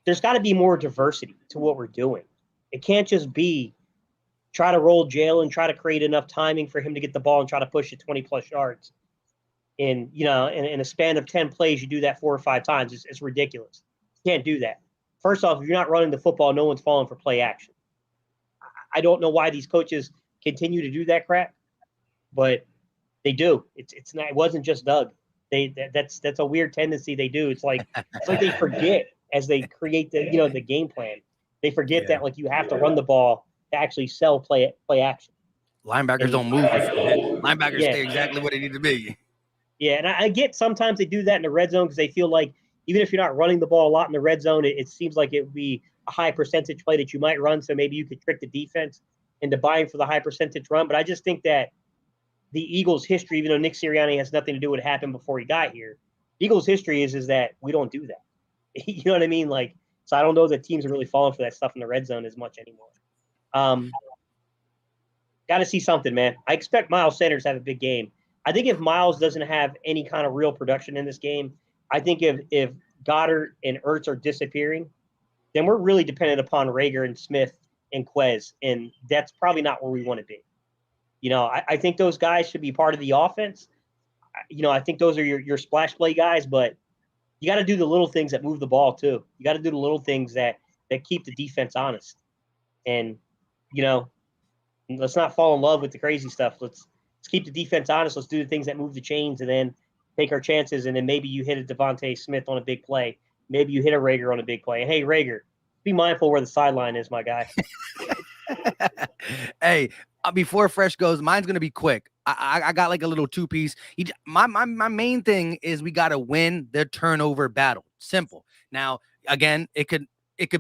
there's got to be more diversity to what we're doing. It can't just be try to roll Jalen, try to create enough timing for him to get the ball and try to push it 20 plus yards. In a span of 10 plays, you do that 4 or 5 times. It's ridiculous. You can't do that. First off, if you're not running the football, no one's falling for play action. I don't know why these coaches continue to do that crap, but they do. It's not. It wasn't just Doug. That's a weird tendency they do. It's like they forget as they create the game plan. They forget that like you have to run the ball to actually sell play action. Linebackers don't move. Linebackers stay exactly what they need to be. Yeah, and I get sometimes they do that in the red zone because they feel like even if you're not running the ball a lot in the red zone, it seems like it would be a high percentage play that you might run. So maybe you could trick the defense into buying for the high percentage run. But I just think that the Eagles' history, even though Nick Sirianni has nothing to do with what happened before he got here, Eagles' history is that we don't do that. You know what I mean? Like, so I don't know that teams are really falling for that stuff in the red zone as much anymore. Got to see something, man. I expect Miles Sanders to have a big game. I think if Miles doesn't have any kind of real production in this game, I think if Goddard and Ertz are disappearing, then we're really dependent upon Rager and Smith and Quez, and that's probably not where we want to be. I think those guys should be part of the offense. I think those are your splash play guys, but you got to do the little things that move the ball too. You got to do the little things that keep the defense honest. And, let's not fall in love with the crazy stuff. Let's keep the defense honest. Let's do the things that move the chains and then take our chances. And then maybe you hit a Devonta Smith on a big play. Maybe you hit a Rager on a big play. And hey, Rager, be mindful where the sideline is, my guy. Hey, before Fresh goes, mine's gonna be quick. I got like a little 2-piece. My main thing is we gotta win the turnover battle. Simple. Now, again, it could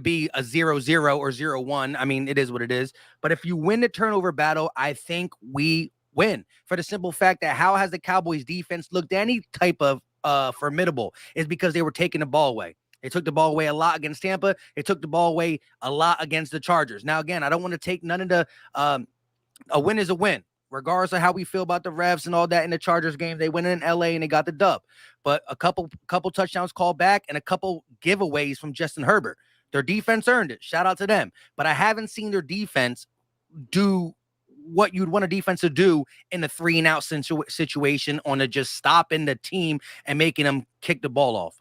be a 0-0 or 0-1. I mean, it is what it is. But if you win the turnover battle, I think we win. For the simple fact that how has the Cowboys defense looked any type of formidable is because they were taking the ball away. They took the ball away a lot against Tampa. They took the ball away a lot against the Chargers. Now, again, I don't want to take none of the a win is a win, regardless of how we feel about the refs and all that in the Chargers game. They went in LA and they got the dub. But a couple touchdowns called back and a couple giveaways from Justin Herbert. Their defense earned it. Shout out to them. But I haven't seen their defense do what you'd want a defense to do in a 3-and-out situation on a just stopping the team and making them kick the ball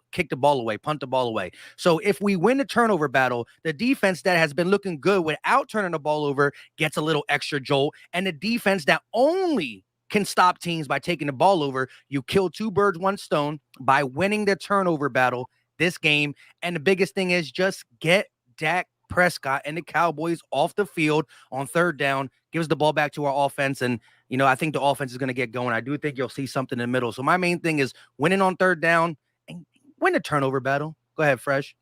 away, punt the ball away. So if we win the turnover battle, the defense that has been looking good without turning the ball over gets a little extra jolt, and the defense that only can stop teams by taking the ball over, you kill 2 birds, 1 stone by winning the turnover battle this game. And the biggest thing is just get Dak Prescott and the Cowboys off the field on 3rd down, gives the ball back to our offense. And, I think the offense is going to get going. I do think you'll see something in the middle. So my main thing is winning on 3rd down and win the turnover battle. Go ahead, Fresh.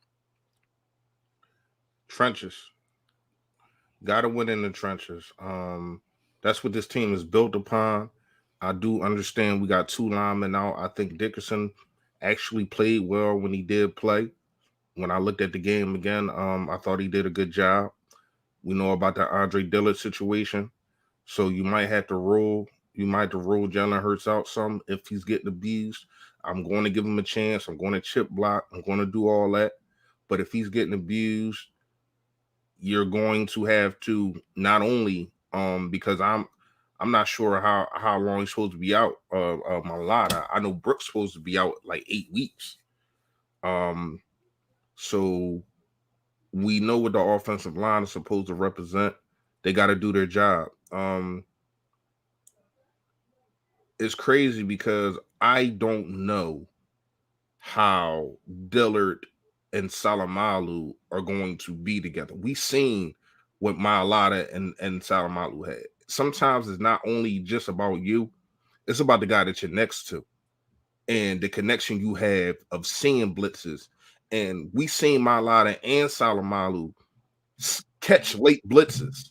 Trenches. Got to win in the trenches. That's what this team is built upon. I do understand we got 2 linemen out. I think Dickerson actually played well when he did play. When I looked at the game again, I thought he did a good job. We know about the Andre Dillard situation. So you might have to roll. You might have to roll Jalen Hurts out some if he's getting abused. I'm going to give him a chance. I'm going to chip block. I'm going to do all that. But if he's getting abused, you're going to have to not only because I'm not sure how long he's supposed to be out. Malata. I know Brooks supposed to be out like 8 weeks. So we know what the offensive line is supposed to represent. They got to do their job. It's crazy because I don't know how Dillard and Salamalu are going to be together. We've seen what Mailata and Salamalu had. Sometimes it's not only just about you, it's about the guy that you're next to and the connection you have of seeing blitzes. And we seen Mailata and Salamalu catch late blitzes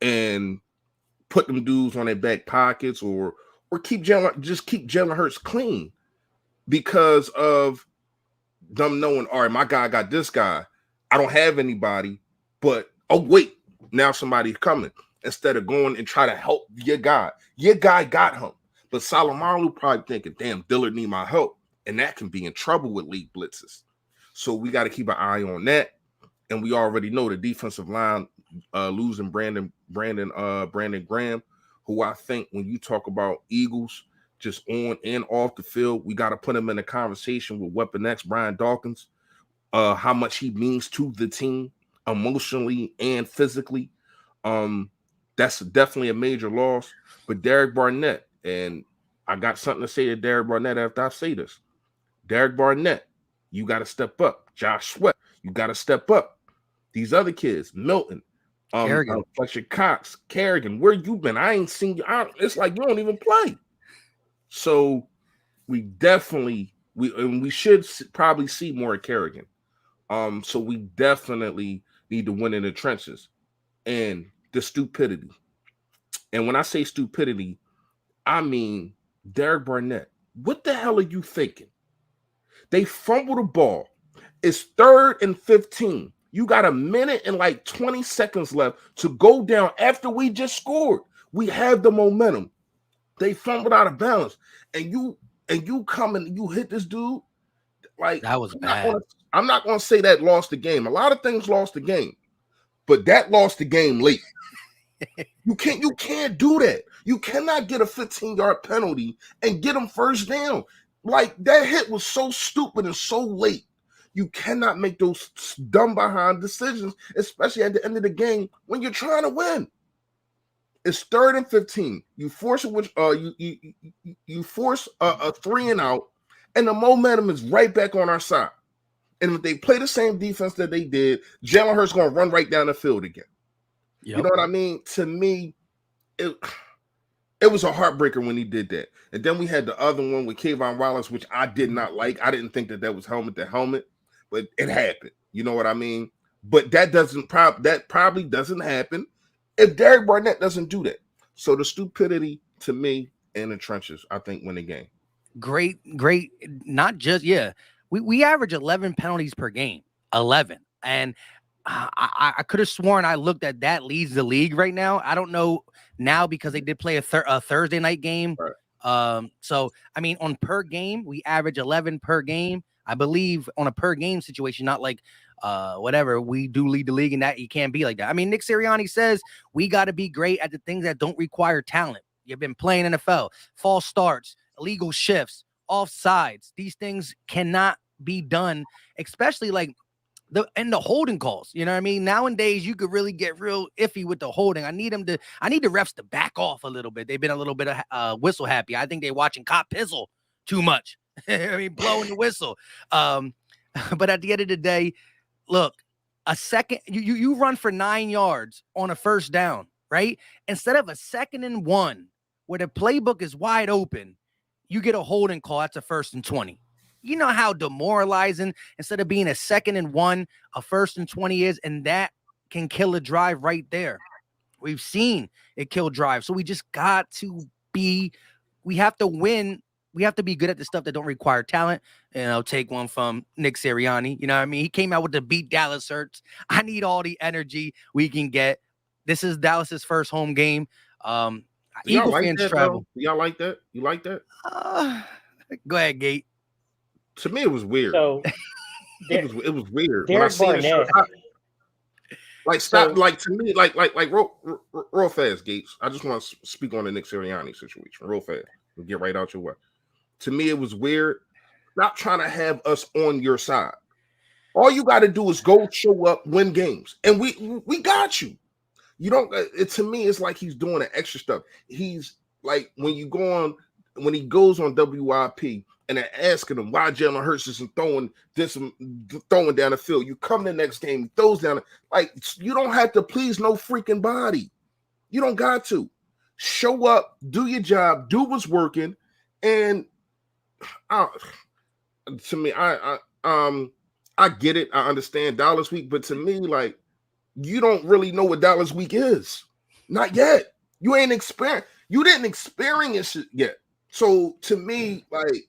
and put them dudes on their back pockets or keep Jalen Hurts clean because of them knowing, all right, my guy got this guy. I don't have anybody, but oh wait, now somebody's coming. Instead of going and try to help your guy got him. But Salamalu probably thinking, damn, Dillard need my help. And that can be in trouble with late blitzes. So we got to keep an eye on that. And we already know the defensive line losing Brandon Graham, who I think when you talk about Eagles, just on and off the field, we got to put him in a conversation with Weapon X, Brian Dawkins, how much he means to the team emotionally and physically. That's definitely a major loss. But Derek Barnett, and I got something to say to Derek Barnett after I say this. Derek Barnett, you got to step up. Josh Sweat, you got to step up. These other kids, Milton, Fletcher Cox, Kerrigan, where you been? I ain't seen you. It's like you don't even play. So we definitely we should probably see more of Kerrigan. So we definitely need to win in the trenches and the stupidity. And when I say stupidity, I mean Derek Barnett. What the hell are you thinking? They fumble the ball. It's 3rd and 15. You got a minute and like 20 seconds left to go down after we just scored. We have the momentum. They fumbled out of balance. And you come and you hit this dude. Like that was bad. I'm not gonna say that lost the game. A lot of things lost the game, but that lost the game late. You can't do that. You cannot get a 15-yard penalty and get them 1st down. Like that hit was so stupid and so late. You cannot make those dumb behind decisions, especially at the end of the game when you're trying to win. It's 3rd and 15. You force you force a 3-and-out, and the momentum is right back on our side. And if they play the same defense that they did, Jalen Hurts going to run right down the field again. Yep. You know what I mean? To me, it was a heartbreaker when he did that. And then we had the other one with Kayvon Wallace, which I did not like. I didn't think that was helmet to helmet, but it happened. You know what I mean? But that probably doesn't happen if Derek Barnett doesn't do that. So the stupidity to me in the trenches, I think, win the game. Great. Not just, we average 11 penalties per game, 11. And I could have sworn I looked that leads the league right now. I don't know now because they did play a Thursday night game. Right. So I mean, on per game, we average 11 per game. I believe on a per game situation, not like whatever, we do lead the league, and that you can't be like that. I mean, Nick Sirianni says we got to be great at the things that don't require talent. You've been playing NFL, false starts, illegal shifts, offsides. These things cannot be done, especially like the holding calls. You know what I mean? Nowadays, you could really get real iffy with the holding. I need the refs to back off a little bit. They've been a little bit of whistle happy. I think they're watching Cop Pizzle too much. I mean, blowing the whistle. But at the end of the day, look, a second, you run for 9 yards on a first down, right? Instead of a 2nd and 1, where the playbook is wide open, you get a holding call. That's a 1st and 20. You know how demoralizing, instead of being a 2nd and 1, a 1st and 20 is, and that can kill a drive right there. We've seen it kill drives. So we just got to we have to win. We have to be good at the stuff that don't require talent. And I'll take one from Nick Sirianni. You know what I mean? He came out with the beat Dallas hurts. I need all the energy we can get. This is Dallas's first home game. Eagle fans travel. Y'all like that? You like that? Go ahead, Gate. To me, it was weird. So it was weird. Derek Barnett. To me, real fast, Gates. I just want to speak on the Nick Sirianni situation real fast and get right out your way. To me, it was weird. Not trying to have us on your side. All you got to do is go show up, win games, and we got you. You don't. To me, it's like he's doing the extra stuff. He's like when he goes on WIP and they're asking him why Jalen Hurts isn't throwing down the field. You come the next game, he throws down. Like, you don't have to please no freaking body. You don't got to. Show up, do your job, do what's working, and to me, I get it. I understand Dallas Week, but to me, like, you don't really know what Dallas Week is. Not yet. You didn't experience it yet. So to me, like,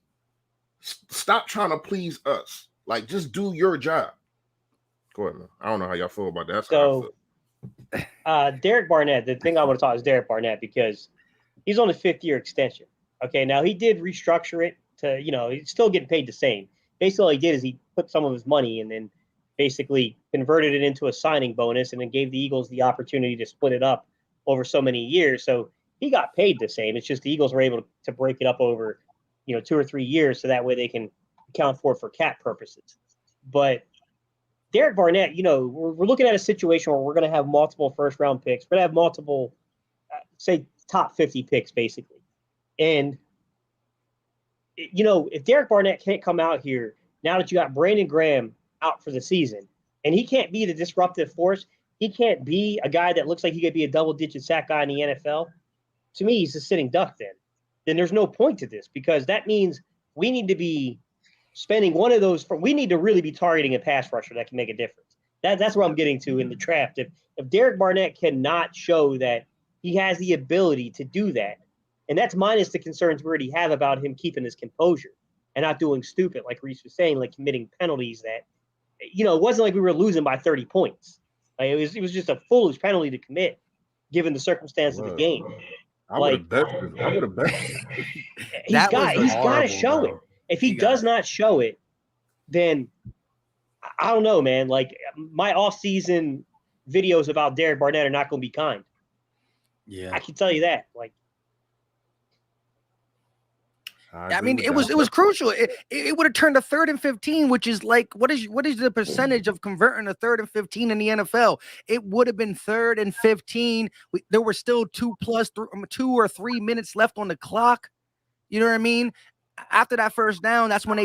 stop trying to please us. Like, just do your job. Go ahead, man. I don't know how y'all feel about that. That's so, Derek Barnett, the thing I want to talk is Derek Barnett, because he's on a 5th-year extension. Okay, now he did restructure it to, he's still getting paid the same. Basically, all he did is he put some of his money and then basically converted it into a signing bonus and then gave the Eagles the opportunity to split it up over so many years. So he got paid the same. It's just the Eagles were able to break it up over 2 or 3 years, so that way they can account for cap purposes. But Derek Barnett, we're looking at a situation where we're going to have multiple first-round picks. We're going to have multiple, say, top 50 picks, basically. And, if Derek Barnett can't come out here, now that you got Brandon Graham out for the season, and he can't be the disruptive force, he can't be a guy that looks like he could be a double-digit sack guy in the NFL, to me, he's a sitting duck then there's no point to this, because that means we need to be spending one of those. We need to really be targeting a pass rusher that can make a difference. That's where I'm getting to in the draft. If Derek Barnett cannot show that he has the ability to do that, and that's minus the concerns we already have about him keeping his composure and not doing stupid, like Reese was saying, like committing penalties that, it wasn't like we were losing by 30 points. Like it was just a foolish penalty to commit, given the circumstance of the game. I would have bet. He's got to show it. If he does not show it, then I don't know, man. Like, my off-season videos about Derek Barnett are not going to be kind. Yeah, I can tell you that. Like, I mean, it was crucial. It would have turned a 3rd and 15, which is like, what is the percentage of converting a 3rd and 15 in the NFL? It would have been 3rd and 15. There were still 2 or 3 minutes left on the clock. You know what I mean? After that first down, that's when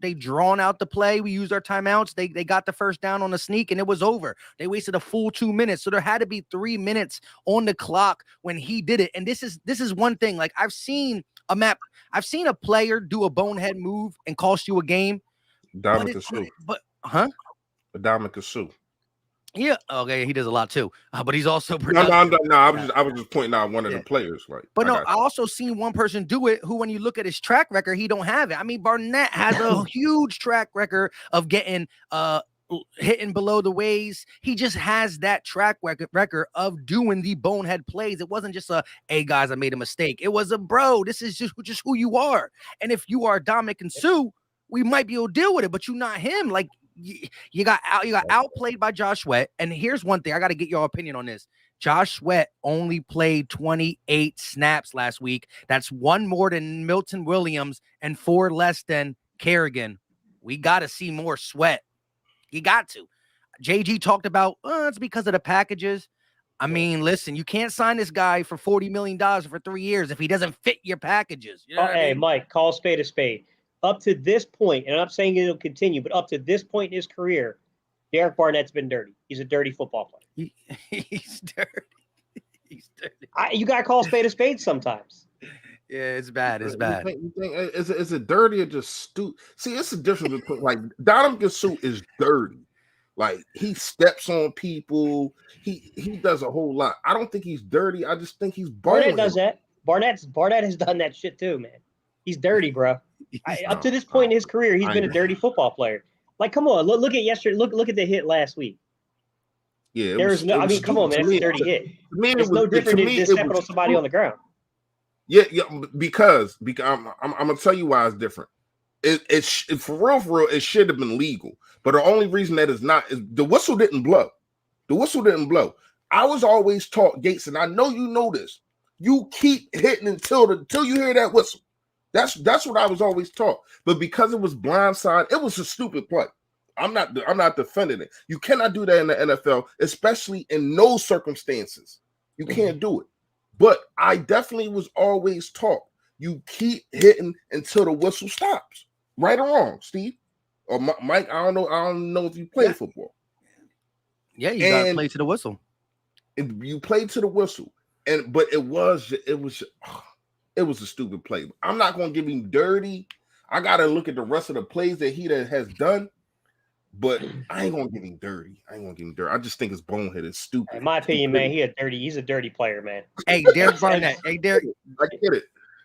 they drawn out the play. We used our timeouts. They got the first down on the sneak, and it was over. They wasted a full 2 minutes. So there had to be 3 minutes on the clock when he did it. And this is one thing. Like, I've seen a player do a bonehead move and cost you a game. Dominic Sue. Yeah, okay, he does a lot too. But he's also no. I was just pointing out one of the players, like. But I also seen one person do it who, when you look at his track record, he don't have it. I mean, Barnett has a huge track record of getting hitting below the waist. He just has that track record of doing the bonehead plays. It wasn't just hey guys, I made a mistake. It was bro, this is just who you are. And if you are Dominic and Sue, we might be able to deal with it, but you're not him. Like you got outplayed by Josh Sweat. And here's one thing, I got to get your opinion on this. Josh Sweat only played 28 snaps last week. That's one more than Milton Williams and 4 less than Kerrigan. We got to see more Sweat. You got to. JG talked about, it's because of the packages. I mean, listen, you can't sign this guy for $40 million for 3 years if he doesn't fit your packages. You know what I mean? Mike, call a spade a spade. Up to this point, and I'm not saying it'll continue, but up to this point in his career, Derek Barnett's been dirty. He's a dirty football player. He's dirty. He's dirty. You got to call a spade sometimes. Yeah, it's bad. It's bad. You think is it dirty or just stupid? See, it's the difference between like Dominic Sue is dirty. Like he steps on people. He does a whole lot. I don't think he's dirty. I just think he's Barnett does that. Barnett has done that shit too, man. He's dirty, bro. Up to this point in his career, he's been a dirty football player. Like, come on, look at yesterday. Look at the hit last week. Yeah, come on, man, it's a dirty hit. It's no different than just stepping on somebody on the ground. Yeah, because I'm gonna tell you why it's different. It for real, it should have been legal. But the only reason that is not is the whistle didn't blow. The whistle didn't blow. I was always taught, Gates, and I know you know this. You keep hitting until you hear that whistle. That's what I was always taught. But because it was blindside, it was a stupid play. I'm not defending it. You cannot do that in the NFL, especially in those circumstances. You can't do it. But I definitely was always taught you keep hitting until the whistle stops. Right or wrong, Steve? Or Mike, I don't know if you play football. Yeah, you got to play to the whistle. You played to the whistle. But it was a stupid play. I'm not going to give him dirty. I got to look at the rest of the plays that he has done. But I ain't going to give him dirty. I just think it's bonehead. It's stupid. In my opinion, man, he's a dirty player, man. Hey, Derek Barnett. Hey, Derek. I get it.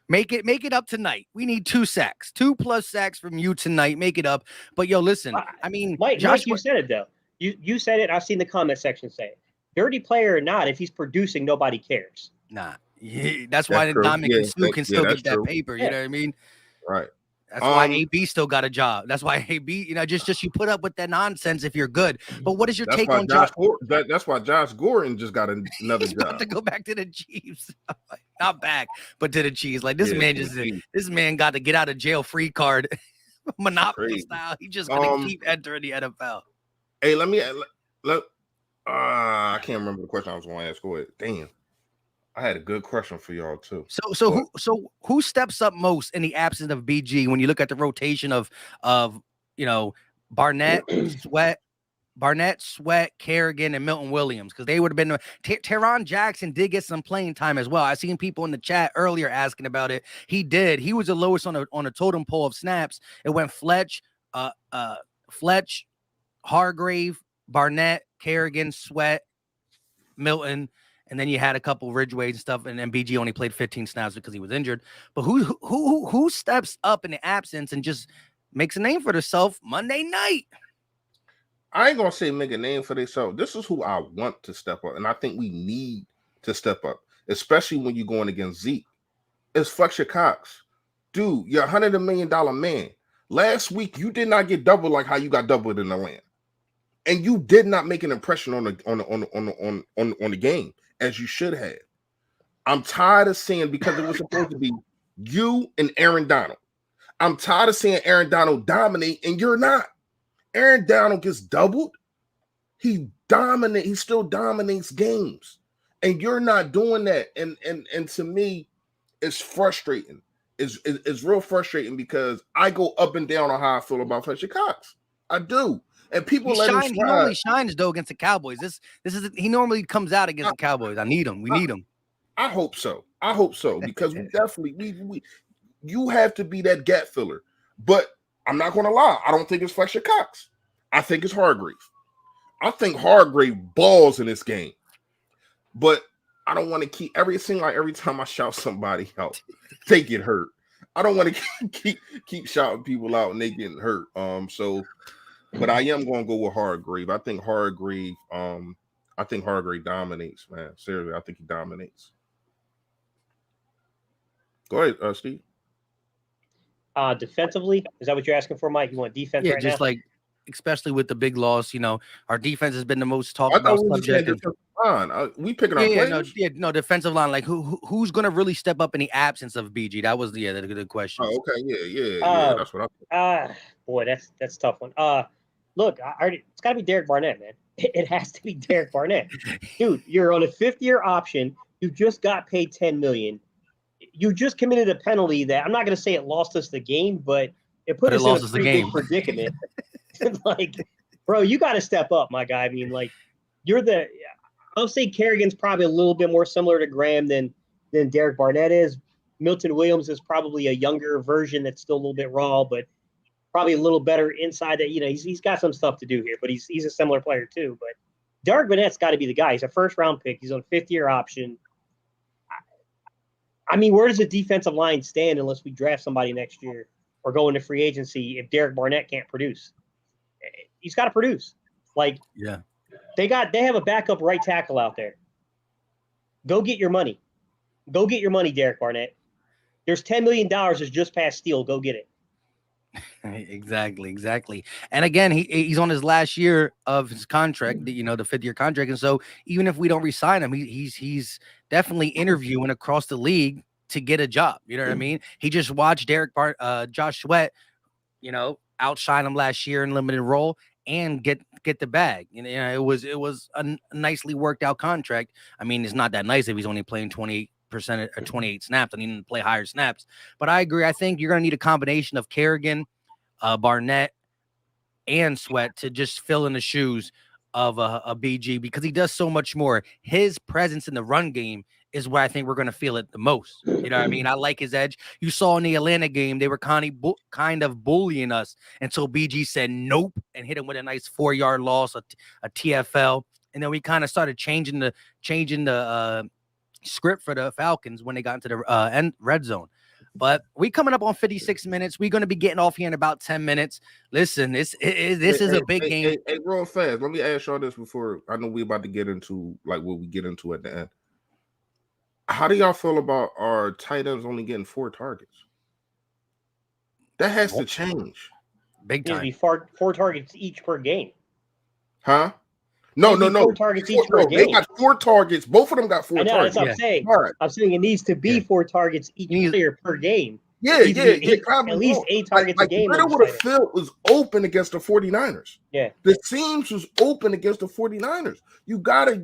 Make it up tonight. We need 2 sacks. 2+ sacks from you tonight. Make it up. But yo, listen. I mean, Mike, you said it though. You said it. I've seen the comment section say it. Dirty player or not, if he's producing, nobody cares. Nah. Yeah, that's why the Dominic and Sue can still get that paper. You know what I mean? Right. That's why AB still got a job. That's why AB, just you put up with that nonsense if you're good. But what is your take on Josh? That's why Josh Gordon just got another He's job. about to go back to the Chiefs. Not back, but to the Chiefs. Like this this man got to get out of jail free card, Monopoly style. He just gonna keep entering the NFL. Hey, I can't remember the question I was going to ask. Go ahead. Damn. I had a good question for y'all too. So who steps up most in the absence of BG when you look at the rotation of Barnett, Sweat, Kerrigan, and Milton Williams? Because they would have been Teron Jackson did get some playing time as well. I seen people in the chat earlier asking about it. He did. He was the lowest on a totem pole of snaps. It went Fletch, Hargrave, Barnett, Kerrigan, Sweat, Milton. And then you had a couple Ridgeway and stuff, and then BG only played 15 snaps because he was injured. But who steps up in the absence and just makes a name for themselves Monday night? I ain't gonna say make a name for themselves. This is who I want to step up, and I think we need to step up, especially when you're going against Zeke. It's Fletcher Cox, dude. You're $100 million man. Last week you did not get doubled like how you got doubled in Atlanta, and you did not make an impression on the game as you should have. I'm tired of seeing, because it was supposed to be you and Aaron Donald. I'm tired of seeing Aaron Donald dominate and you're not. Aaron Donald gets doubled. He still dominates games. And you're not doing that. And to me, it's frustrating. It's real frustrating because I go up and down on how I feel about Fletcher Cox. I do. And people he normally shines though against the Cowboys. He normally comes out against the Cowboys. We need him. I hope so because we definitely you have to be that gap filler. But I'm not going to lie, I don't think it's Fletcher Cox. I think it's Hargrave. I think Hargrave balls in this game. But I don't want to keep every time I shout somebody out, they get hurt. I don't want to keep shouting people out and they getting hurt. So But I am going to go with Hargrave. I think Hargrave dominates, man. Seriously, I think he dominates. Go ahead, Steve. Defensively, is that what you're asking for, Mike? You want defense right just now? like, especially with the big loss, our defense has been the most talked I thought about we were just saying subject. defensive line. We picking our players? No, defensive line. Like who's gonna really step up in the absence of BG? That was the question. Oh, okay, yeah. That's what I. Boy, that's a tough one. Look, it's got to be Derek Barnett, man. It has to be Derek Barnett, dude. You're on a 5th-year option. You just got paid $10 million. You just committed a penalty that I'm not going to say it lost us the game, but it put us in a pretty big predicament. Like, bro, you got to step up, my guy. I mean, like, I'll say Kerrigan's probably a little bit more similar to Graham than Derek Barnett is. Milton Williams is probably a younger version that's still a little bit raw, but probably a little better inside that. He's got some stuff to do here, but he's a similar player too. But Derek Barnett's got to be the guy. He's a 1st-round pick. He's on a 5th-year option. I mean, where does the defensive line stand unless we draft somebody next year or go into free agency if Derek Barnett can't produce? He's got to produce. Like, yeah, they have a backup right tackle out there. Go get your money. Go get your money, Derek Barnett. There's $10 million that's just past steal. Go get it. Exactly. And again, he's on his last year of his contract, the 5th-year contract. And so even if we don't re-sign him, he's definitely interviewing across the league to get a job. You know what I mean? He just watched Josh Sweat, outshine him last year in limited role and get the bag. It was a nicely worked out contract. I mean, it's not that nice if he's only playing 28% or 28 snaps. I need to play higher snaps. But I agree. I think you're going to need a combination of Kerrigan, Barnett, and Sweat to just fill in the shoes of a BG because he does so much more. His presence in the run game is where I think we're going to feel it the most. You know what I mean? I like his edge. You saw in the Atlanta game, they were kind of bullying us until BG said nope and hit him with a nice 4-yard loss, a TFL. And then we kind of started changing the script for the Falcons when they got into the red zone. But we coming up on 56 minutes. We're going to be getting off here in about 10 minutes. Listen, this is a big game. Hey, real fast. Let me ask y'all this before. I know we're about to get into like what we get into at the end. How do y'all feel about our tight ends only getting 4 targets? That has to change. Big time. It'd be 4 targets each per game. Huh? No. 4 targets each per game. They got 4 targets. Both of them got 4 targets. That's what I'm saying. Right. I'm saying it needs to be 4 targets each player per game. Yeah. At least 8 targets a game. Ritter would have felt was open against the 49ers. Yeah. The seams was open against the 49ers. You gotta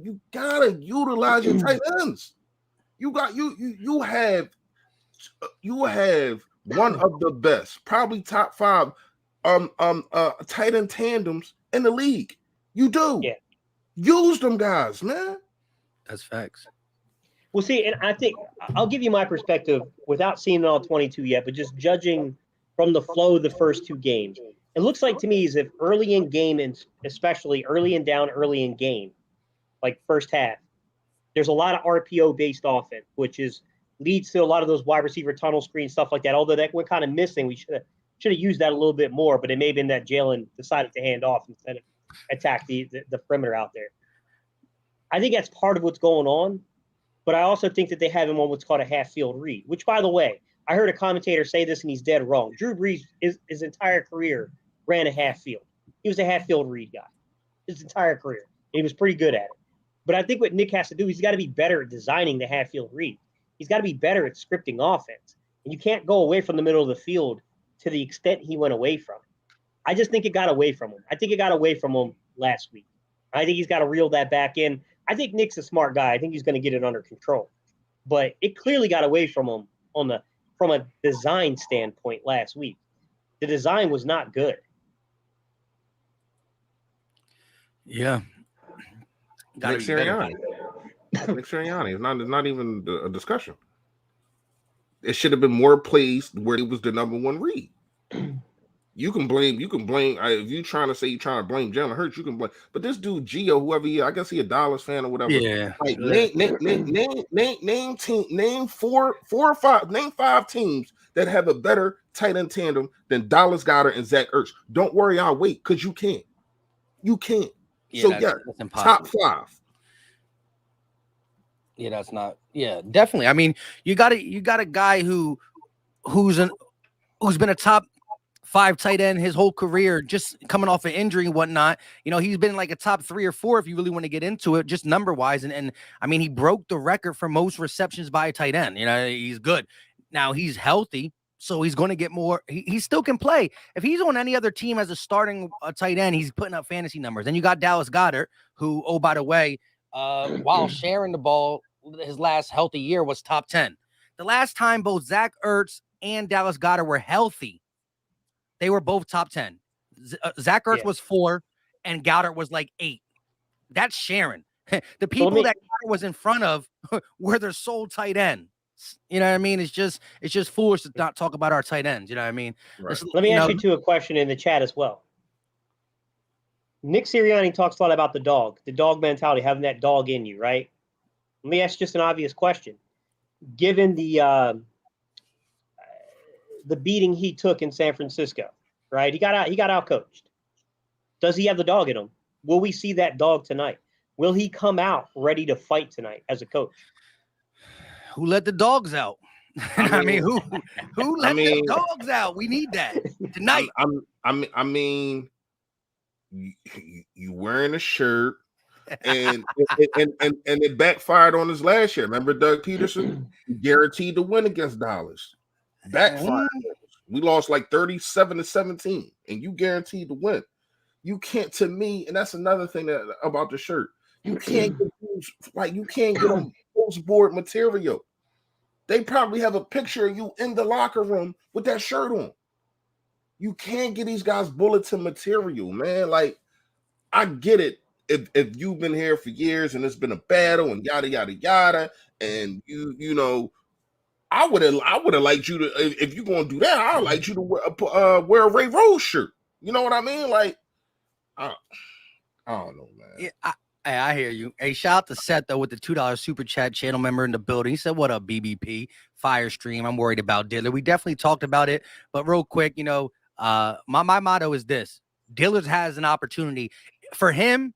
utilize your tight ends. You have one of the best, probably top 5 tight end tandems in the league. You do. Yeah. Use them guys, man. That's facts. Well, see, and I think I'll give you my perspective without seeing all 22 yet, but just judging from the flow of the first 2 games. It looks like to me as if early in game, and especially early and down early in game, like first half, there's a lot of RPO-based offense, which leads to a lot of those wide receiver tunnel screen stuff like that. Although that went kind of missing, we should have used that a little bit more, but it may have been that Jalen decided to hand off instead of attack the perimeter out there. I think that's part of what's going on, but I also think that they have him on what's called a half-field read, which, by the way, I heard a commentator say this and he's dead wrong. Drew Brees, his entire career, ran a half-field. He was a half-field read guy his entire career. He was pretty good at it. But I think what Nick has to do, he's got to be better at designing the half-field read. He's got to be better at scripting offense. And you can't go away from the middle of the field to the extent he went away from it. I just think it got away from him. I think it got away from him last week. I think he's got to reel that back in. I think Nick's a smart guy. I think he's going to get it under control. But it clearly got away from him from a design standpoint last week. The design was not good. Yeah. Nick Sirianni. Nick Sirianni. It's not even a discussion. It should have been more plays where it was the number 1 read. You can blame. If you're trying to say you're trying to blame Jalen Hurts, you can blame. But this dude Gio, whoever he is, I guess he a Dallas fan or whatever. Yeah. Like name 5 teams that have a better tight end tandem than Dallas Goedert and Zach Ertz. Don't worry, I'll wait because you can't. You can't. Yeah, So that's top impossible. 5. Yeah, that's not. Yeah, definitely. I mean, you got a guy who's been a top 5 tight end his whole career, just coming off an injury and whatnot. You know, he's been like a top 3 or 4 if you really want to get into it, just number wise. And I mean, he broke the record for most receptions by a tight end. You know, he's good. Now he's healthy, so he's going to get more. He still can play. If he's on any other team as a starting tight end, he's putting up fantasy numbers. And you got Dallas Goedert, who, oh, by the way, while sharing the ball, his last healthy year was top 10. The last time both Zach Ertz and Dallas Goedert were healthy, they were both top 10. Zach Ertz was 4, and Goddard was like 8. That's sharing. The people that Goddard was in front of were their sole tight end. You know what I mean? It's just foolish to not talk about our tight ends. You know what I mean? Right. Let me ask you a question in the chat as well. Nick Sirianni talks a lot about the dog mentality, having that dog in you, right? Let me ask just an obvious question. Given the beating he took in San Francisco, right? He got out-coached. Does he have the dog in him? Will we see that dog tonight? Will he come out ready to fight tonight as a coach? Who let the dogs out? I mean, who let the dogs out? We need that tonight. I mean, you wearing a shirt, and it backfired on his last year. Remember Doug Peterson? Guaranteed to win against Dallas. Backfired. We lost like 37-17, and you guaranteed to win. You can't, to me, and that's another thing about the shirt. You can't get them post-board material. They probably have a picture of you in the locker room with that shirt on. You can't get these guys bulletin material, man. Like, I get it. If you've been here for years and it's been a battle and yada yada yada, and you know, I would have liked you to, if you're gonna do that, I'd like you to wear a Ray Rose shirt. You know what I mean? Like, I don't know, man. Yeah, I hear you. Hey, shout out to Seth though with the $2 super chat, channel member in the building. He said, "What up, BBP Firestream? I'm worried about Dillard." We definitely talked about it, but real quick, you know, my motto is this: Dillard has an opportunity. For him,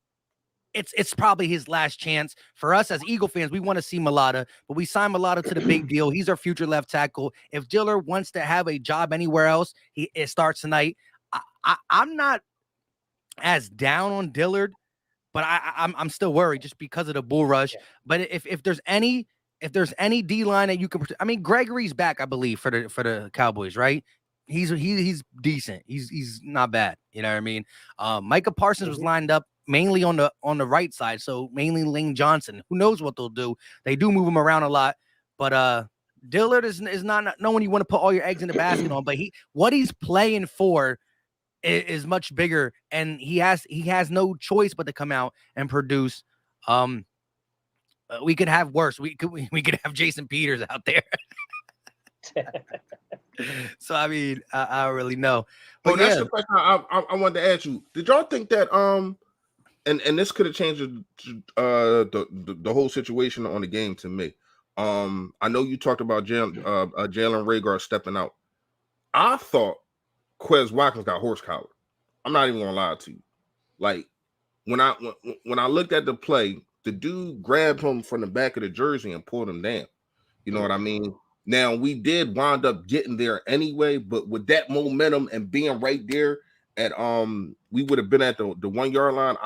it's probably his last chance. For us as Eagle fans, we want to see Mulata, but we signed Mulata to the big deal. He's our future left tackle. If Dillard wants to have a job anywhere else, it starts tonight. I'm not as down on Dillard, but I'm still worried just because of the bull rush. Yeah. But if there's any D line that you can, I mean, Gregory's back, I believe, for the Cowboys, right? He's decent. He's not bad. You know what I mean? Micah Parsons was lined up mainly on the right side, so mainly Lane Johnson. Who knows what they'll do? They do move him around a lot, but Dillard is not no one you want to put all your eggs in the basket on. But what he's playing for is much bigger, and he has no choice but to come out and produce. We could have worse. We could have Jason Peters out there. So I mean, I don't really know. But that's the question I wanted to ask you. Did y'all think that and this could have changed the whole situation on the game to me. I know you talked about Jalen Reagor stepping out. I thought Quez Watkins got horse collar. I'm not even gonna lie to you. Like when I looked at the play, the dude grabbed him from the back of the jersey and pulled him down. You know what I mean? Now we did wind up getting there anyway, but with that momentum and being right there at we would have been at the 1 yard line.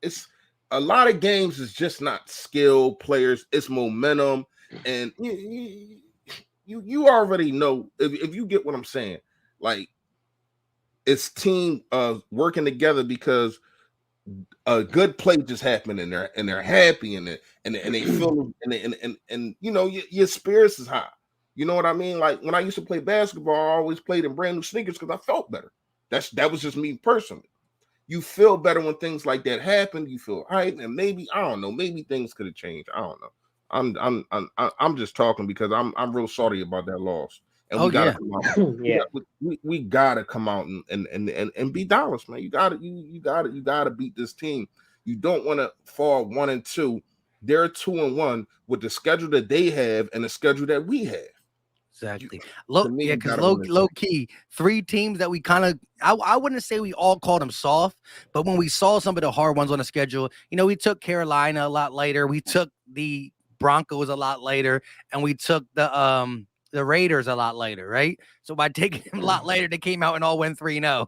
It's a lot of games is just not skill players, it's momentum, and you already know if you get what I'm saying. Like it's team working together because a good play just happened and they're happy and they feel and you know your spirits is high. You know what I mean? Like when I used to play basketball, I always played in brand new sneakers because I felt better. That was just me personally. You feel better when things like that happen. You feel right, and maybe I don't know. Maybe things could have changed. I don't know. I'm just talking because I'm real sorry about that loss. And we gotta come out. We gotta come out and beat Dallas, man. You gotta beat this team. You don't want to fall 1-2. They're 2-1 with the schedule that they have and the schedule that we have. Exactly. To me, you Because gotta low win the low key, 3 teams that we kind of I wouldn't say we all called them soft, but when we saw some of the hard ones on the schedule, we took Carolina a lot later, we took the Broncos a lot later, and we took the Raiders a lot later, right? So by taking them a lot later, they came out and all went 3-0.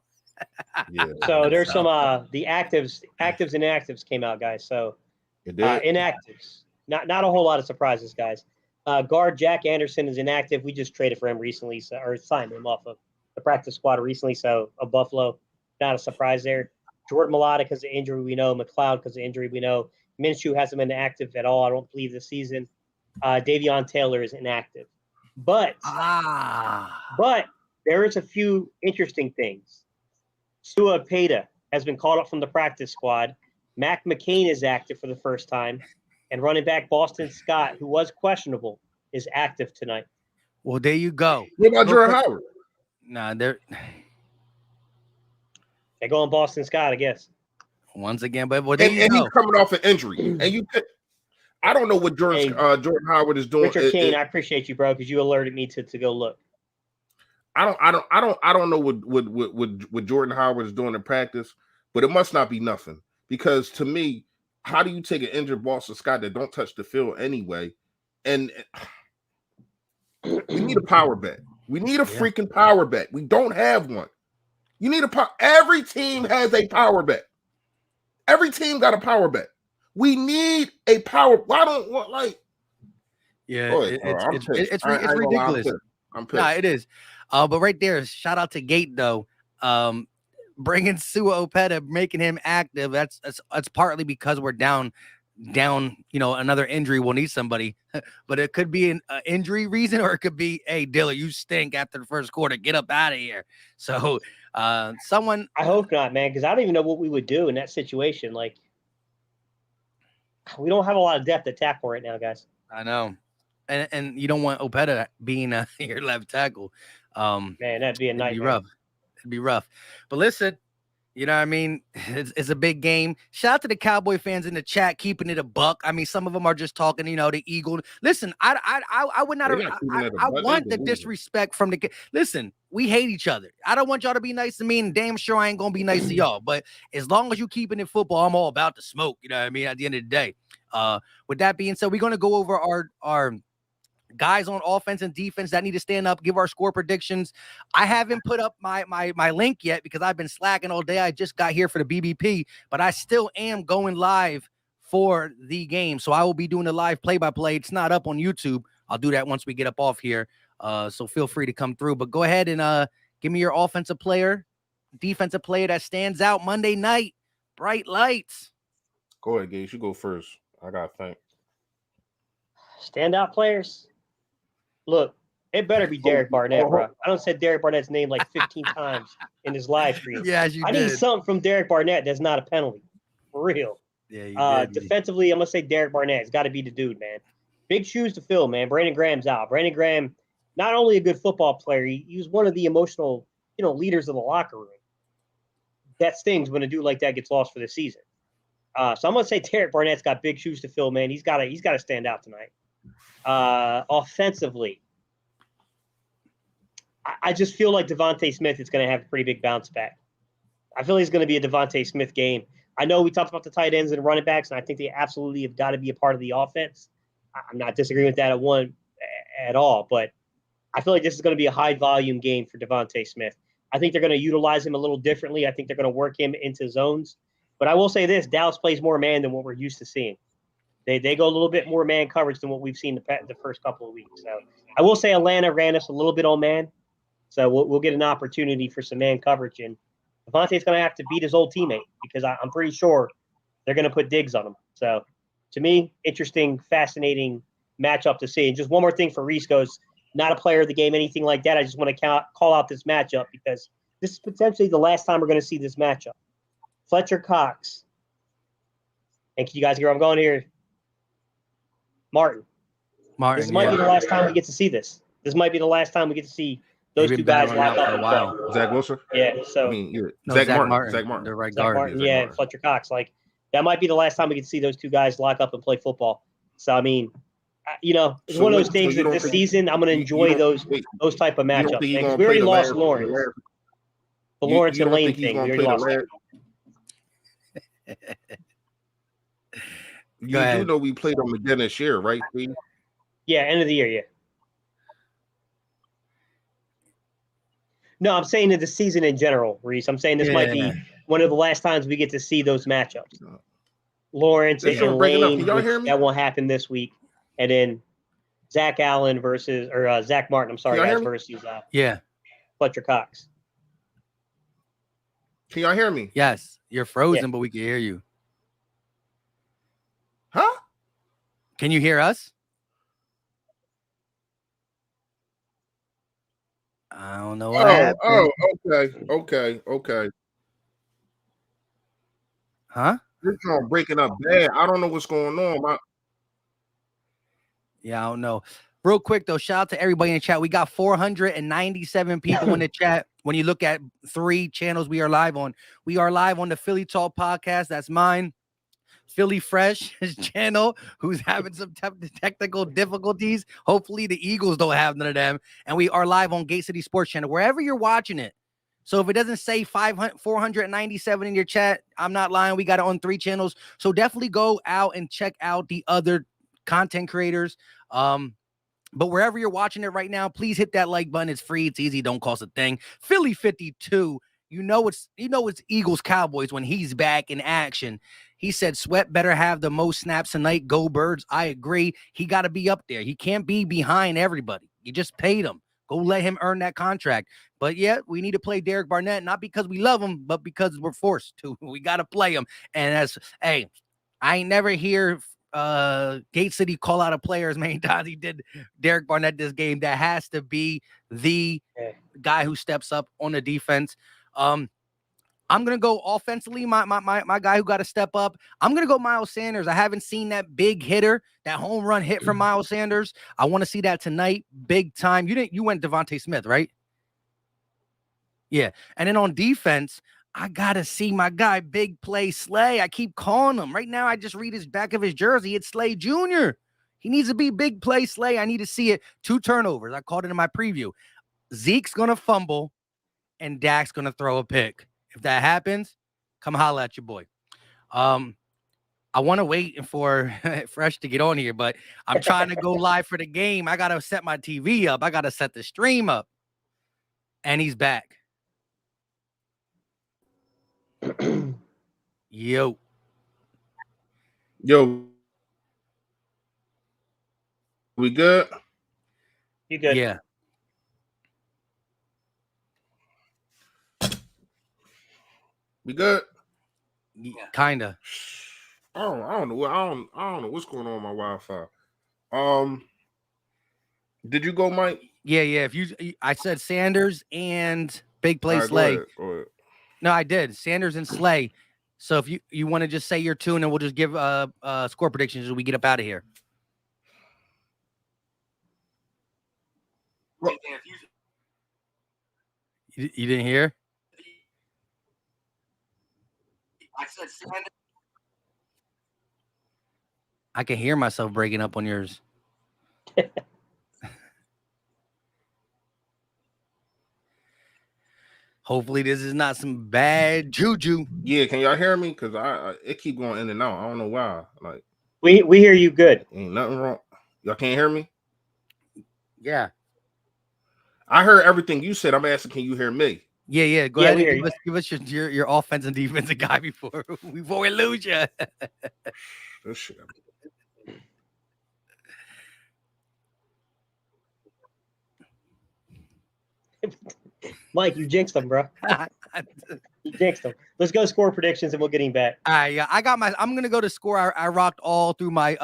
Yeah. So there's some the actives and inactives came out, guys. So It did. inactives, not a whole lot of surprises, guys. Guard Jack Anderson is inactive. We just traded for him recently, or signed him off of the practice squad recently. So a Buffalo, not a surprise there. Jordan Mailata because of injury, we know. McLeod because of injury, we know. Minshew hasn't been active at all, I don't believe, this season. Davion Taylor is inactive. But there is a few interesting things. Sua Peta has been called up from the practice squad. Mac McCain is active for the first time. And running back Boston Scott, who was questionable, is active tonight. Well, there you go. What about Jordan Howard? Nah, They go on Boston Scott, I guess. Once again, but well, and he's coming off an injury. And I don't know what Jordan Howard is doing. Richard Kane, I appreciate you, bro, because you alerted me to go look. I don't know what Jordan Howard is doing in practice, but it must not be nothing. Because to me, how do you take an injured Boston Scott that don't touch the field anyway? And we need a power back. We need a freaking power back. We don't have one. You need every team has a power back. Every team got a power back. We need a power. Why don't it's ridiculous. I'm pissed. Nah, it is. But right there, shout out to Gate though. Bringing Sua Opeta, making him active. That's partly because we're down. Another injury. We'll need somebody, but it could be an injury reason, or it could be, hey, Dilla, you stink after the first quarter. Get up out of here. So, someone. I hope not, man, because I don't even know what we would do in that situation. Like, we don't have a lot of depth at tackle right now, guys. I know, and you don't want Opeta being your left tackle. Man, that'd be a nightmare. It'd be rough. But listen, you know what I mean? It's a big game. Shout out to the Cowboy fans in the chat, keeping it a buck. I mean, some of them are just talking, the Eagle. Listen, I would not. I want the disrespect from the. Listen, we hate each other. I don't want y'all to be nice to me, and damn sure I ain't gonna be nice to y'all. But as long as you keeping it football, I'm all about the smoke. You know what I mean? At the end of the day. With that being said, we're gonna go over our guys on offense and defense that need to stand up, give our score predictions. I haven't put up my link yet because I've been slacking all day. I just got here for the BBP, but I still am going live for the game. So I will be doing the live play-by-play. It's not up on YouTube. I'll do that once we get up off here. So feel free to come through. But go ahead and give me your offensive player, defensive player that stands out Monday night. Bright lights. Go ahead, Gage. You go first. I got to think. Standout players. Look, it better be Derek Barnett, bro. I don't say Derek Barnett's name like 15 times in his live stream. Yeah, I need something from Derek Barnett that's not a penalty. For real. Yeah, defensively, I'm going to say Derek Barnett. It's got to be the dude, man. Big shoes to fill, man. Brandon Graham's out. Brandon Graham, not only a good football player, he was one of the emotional, leaders of the locker room. That stings when a dude like that gets lost for the season. So I'm going to say Derek Barnett's got big shoes to fill, man. He's got to stand out tonight. Offensively, I just feel like Devonta Smith is going to have a pretty big bounce back. I feel he's going to be a Devonta Smith game. I know we talked about the tight ends and running backs, and I think they absolutely have got to be a part of the offense. I'm not disagreeing with that at all, but I feel like this is going to be a high volume game for Devonta Smith. I think they're going to utilize him a little differently. I think they're going to work him into zones. But I will say this, Dallas plays more man than what we're used to seeing. They go a little bit more man coverage than what we've seen the first couple of weeks. So I will say Atlanta ran us a little bit on man. So we'll get an opportunity for some man coverage. And Devontae's going to have to beat his old teammate because I'm pretty sure they're going to put digs on him. So to me, interesting, fascinating matchup to see. And just one more thing for Reese goes, not a player of the game, anything like that. I just want to call out this matchup because this is potentially the last time we're going to see this matchup. Fletcher Cox. And can you guys hear where I'm going here? Martin. This might be the last time we get to see this. This might be the last time we get to see those two guys lock up for a while. Zach Wilson? Yeah. So Zach Martin. The right Zach guard. Martin, and Fletcher Cox. Like that might be the last time we get to see those two guys lock up and play football. So I mean, It's So one of what? those So things you that don't this think season I'm going to you enjoy don't those wait? type of You don't matchups, think he's man. Because gonna we play already the lost last? Lawrence. The You Lawrence and don't Lane think he's thing, we gonna already play the lost last? that. Go You do ahead. know we played them again this year, right, Steve? Yeah, end of the year, yeah. No, I'm saying that the season in general, Reese. I'm saying this might be one of the last times we get to see those matchups. Lawrence This shit and breaking up. Can Lane, y'all which hear me? that won't happen this week. And then Zach Allen Zach Martin, I'm sorry, Can y'all hear guys, me? versus Yeah. Fletcher Cox. Can y'all hear me? Yes. You're frozen, but we can hear you. Huh? Can you hear us? I don't know what happened. Okay. Huh? This song breaking up bad. I don't know what's going on. Yeah, I don't know. Real quick though, shout out to everybody in the chat. We got 497 people in the chat. When you look at 3 channels we are live on, we are live on the Philly Talk podcast. That's mine. Philly Fresh, his channel, who's having some technical difficulties. Hopefully the Eagles don't have none of them. And we are live on Gate City Sports Channel, wherever you're watching it. So if it doesn't say 497 in your chat, I'm not lying. We got it on 3 channels. So definitely go out and check out the other content creators. But wherever you're watching it right now, please hit that like button. It's free. It's easy. Don't cost a thing. Philly 52. It's Eagles Cowboys when he's back in action. He said Sweat better have the most snaps tonight. Go Birds. I agree. He got to be up there. He can't be behind everybody. You just paid him. Go let him earn that contract. But yeah, we need to play Derek Barnett, not because we love him, but because we're forced to. We got to play him. And I ain't never hear Gate City call out a player as many times he did Derek Barnett this game. That has to be the guy who steps up on the defense. I'm gonna go offensively. My guy who got to step up. I'm gonna go Miles Sanders. I haven't seen that big hitter, that home run hit from Miles Sanders. I want to see that tonight, big time. You went Devonta Smith, right? Yeah. And then on defense, I gotta see my guy, big play Slay. I keep calling him right now. I just read his back of his jersey. It's Slay Jr. He needs to be big play Slay. I need to see it. 2 turnovers. I called it in my preview. Zeke's gonna fumble and Dak's gonna throw a pick. If that happens, come holla at your boy. I want to wait for Fresh to get on here, but I'm trying to go live for the game. I gotta set my TV up. I gotta set the stream up. And he's back. Yo. We good? You good? Yeah. We good? Yeah, kinda. I don't know what's going on with my Wi-Fi. Did you go, Mike? Yeah. I said Sanders and big play Right, Slay. go ahead. No, I did. Sanders and Slay. So if you want to just say your tune, and we'll just give score predictions as we get up out of here. Well, You didn't hear? I said Sanders. I can hear myself breaking up on yours. Hopefully this is not some bad juju. Yeah, can y'all hear me? Because it keep going in and out. I don't know why. Like We hear you good. ain't nothing wrong. Y'all can't hear me? Yeah. I heard everything you said. I'm asking, can you hear me? Yeah. Go Yeah, ahead we and hear give us your offense and defensive guy before we lose you. This shit. Mike, you jinxed them, bro. You jinxed them. Let's go score predictions and we'll get him back. All right, yeah, I'm gonna go to score. I rocked all through my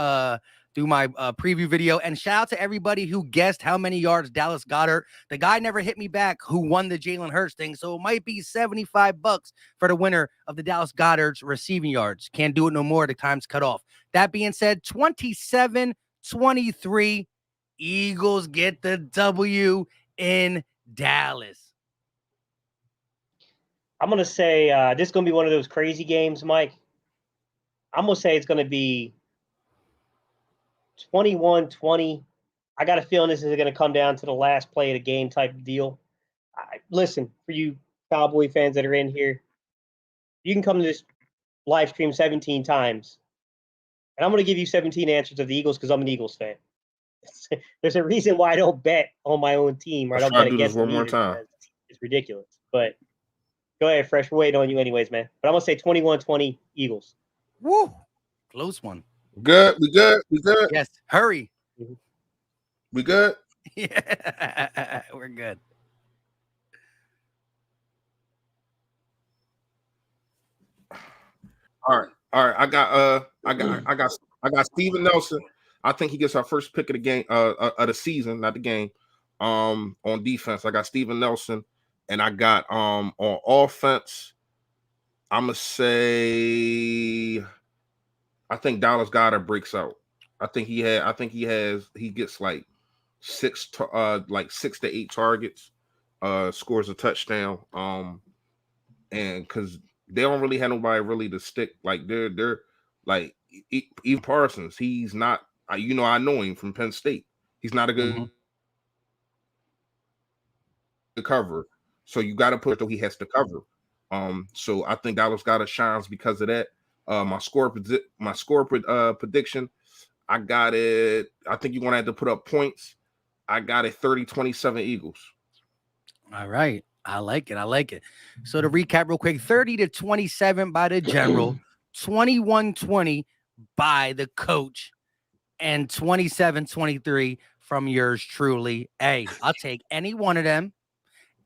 preview video, and shout out to everybody who guessed how many yards Dallas Goedert. The guy never hit me back who won the Jalen Hurts thing, so it might be $75 for the winner of the Dallas Goedert's receiving yards. Can't do it no more. The time's cut off. That being said, 27-23, Eagles get the W in Dallas. I'm going to say this is going to be one of those crazy games, Mike. I'm going to say it's going to be 21-20. I got a feeling this is going to come down to the last play of the game type of deal. Listen, for you Cowboy fans that are in here, you can come to this live stream 17 times, and I'm going to give you 17 answers of the Eagles because I'm an Eagles fan. There's a reason why I don't bet on my own team, or I don't bet against them either, because it's ridiculous. But go ahead, Fresh. We're waiting on you anyways, man. But I'm going to say 21-20 Eagles. Woo! Close one. Good. We good. We good. Yes. Hurry. We good. Yeah, we're good. All right. I got Steven Nelson. I think he gets our first pick of the game, of the season, not the game. On defense, I got Steven Nelson, and I got on offense, I'm gonna say I think Dallas Goedert breaks out. I think he gets like 6 to 8 targets, scores a touchdown. And because they don't really have nobody really to stick, like they're like even Parsons, he's not, I know him from Penn State. He's not a good cover. So you got to put, though he has to cover. So I think Dallas Goedert shines because of that. My score prediction, I got it. I think you're gonna have to put up points. I got it 30-27 Eagles. All right. I like it. So to recap real quick, 30-27 by the general, 21-20 by the coach, and 27-23 from yours truly. Hey, I'll take any one of them.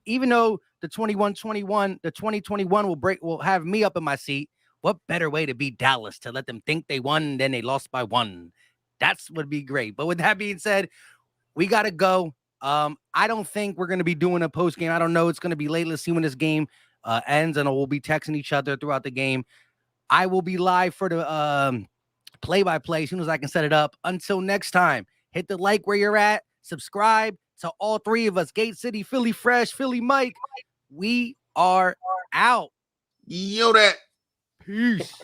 Even though the 21-21, the 2021 will have me up in my seat. What better way to beat Dallas, to let them think they won and then they lost by 1? That's would be great. But with that being said, we got to go. I don't think we're going to be doing a post game. I don't know. It's going to be late. Let's see when this game ends, and we'll be texting each other throughout the game. I will be live for the play-by-play as soon as I can set it up. Until next time, hit the like where you're at. Subscribe to all 3 of us. Gate City, Philly Fresh, Philly Mike. We are out. Yo, that. Peace.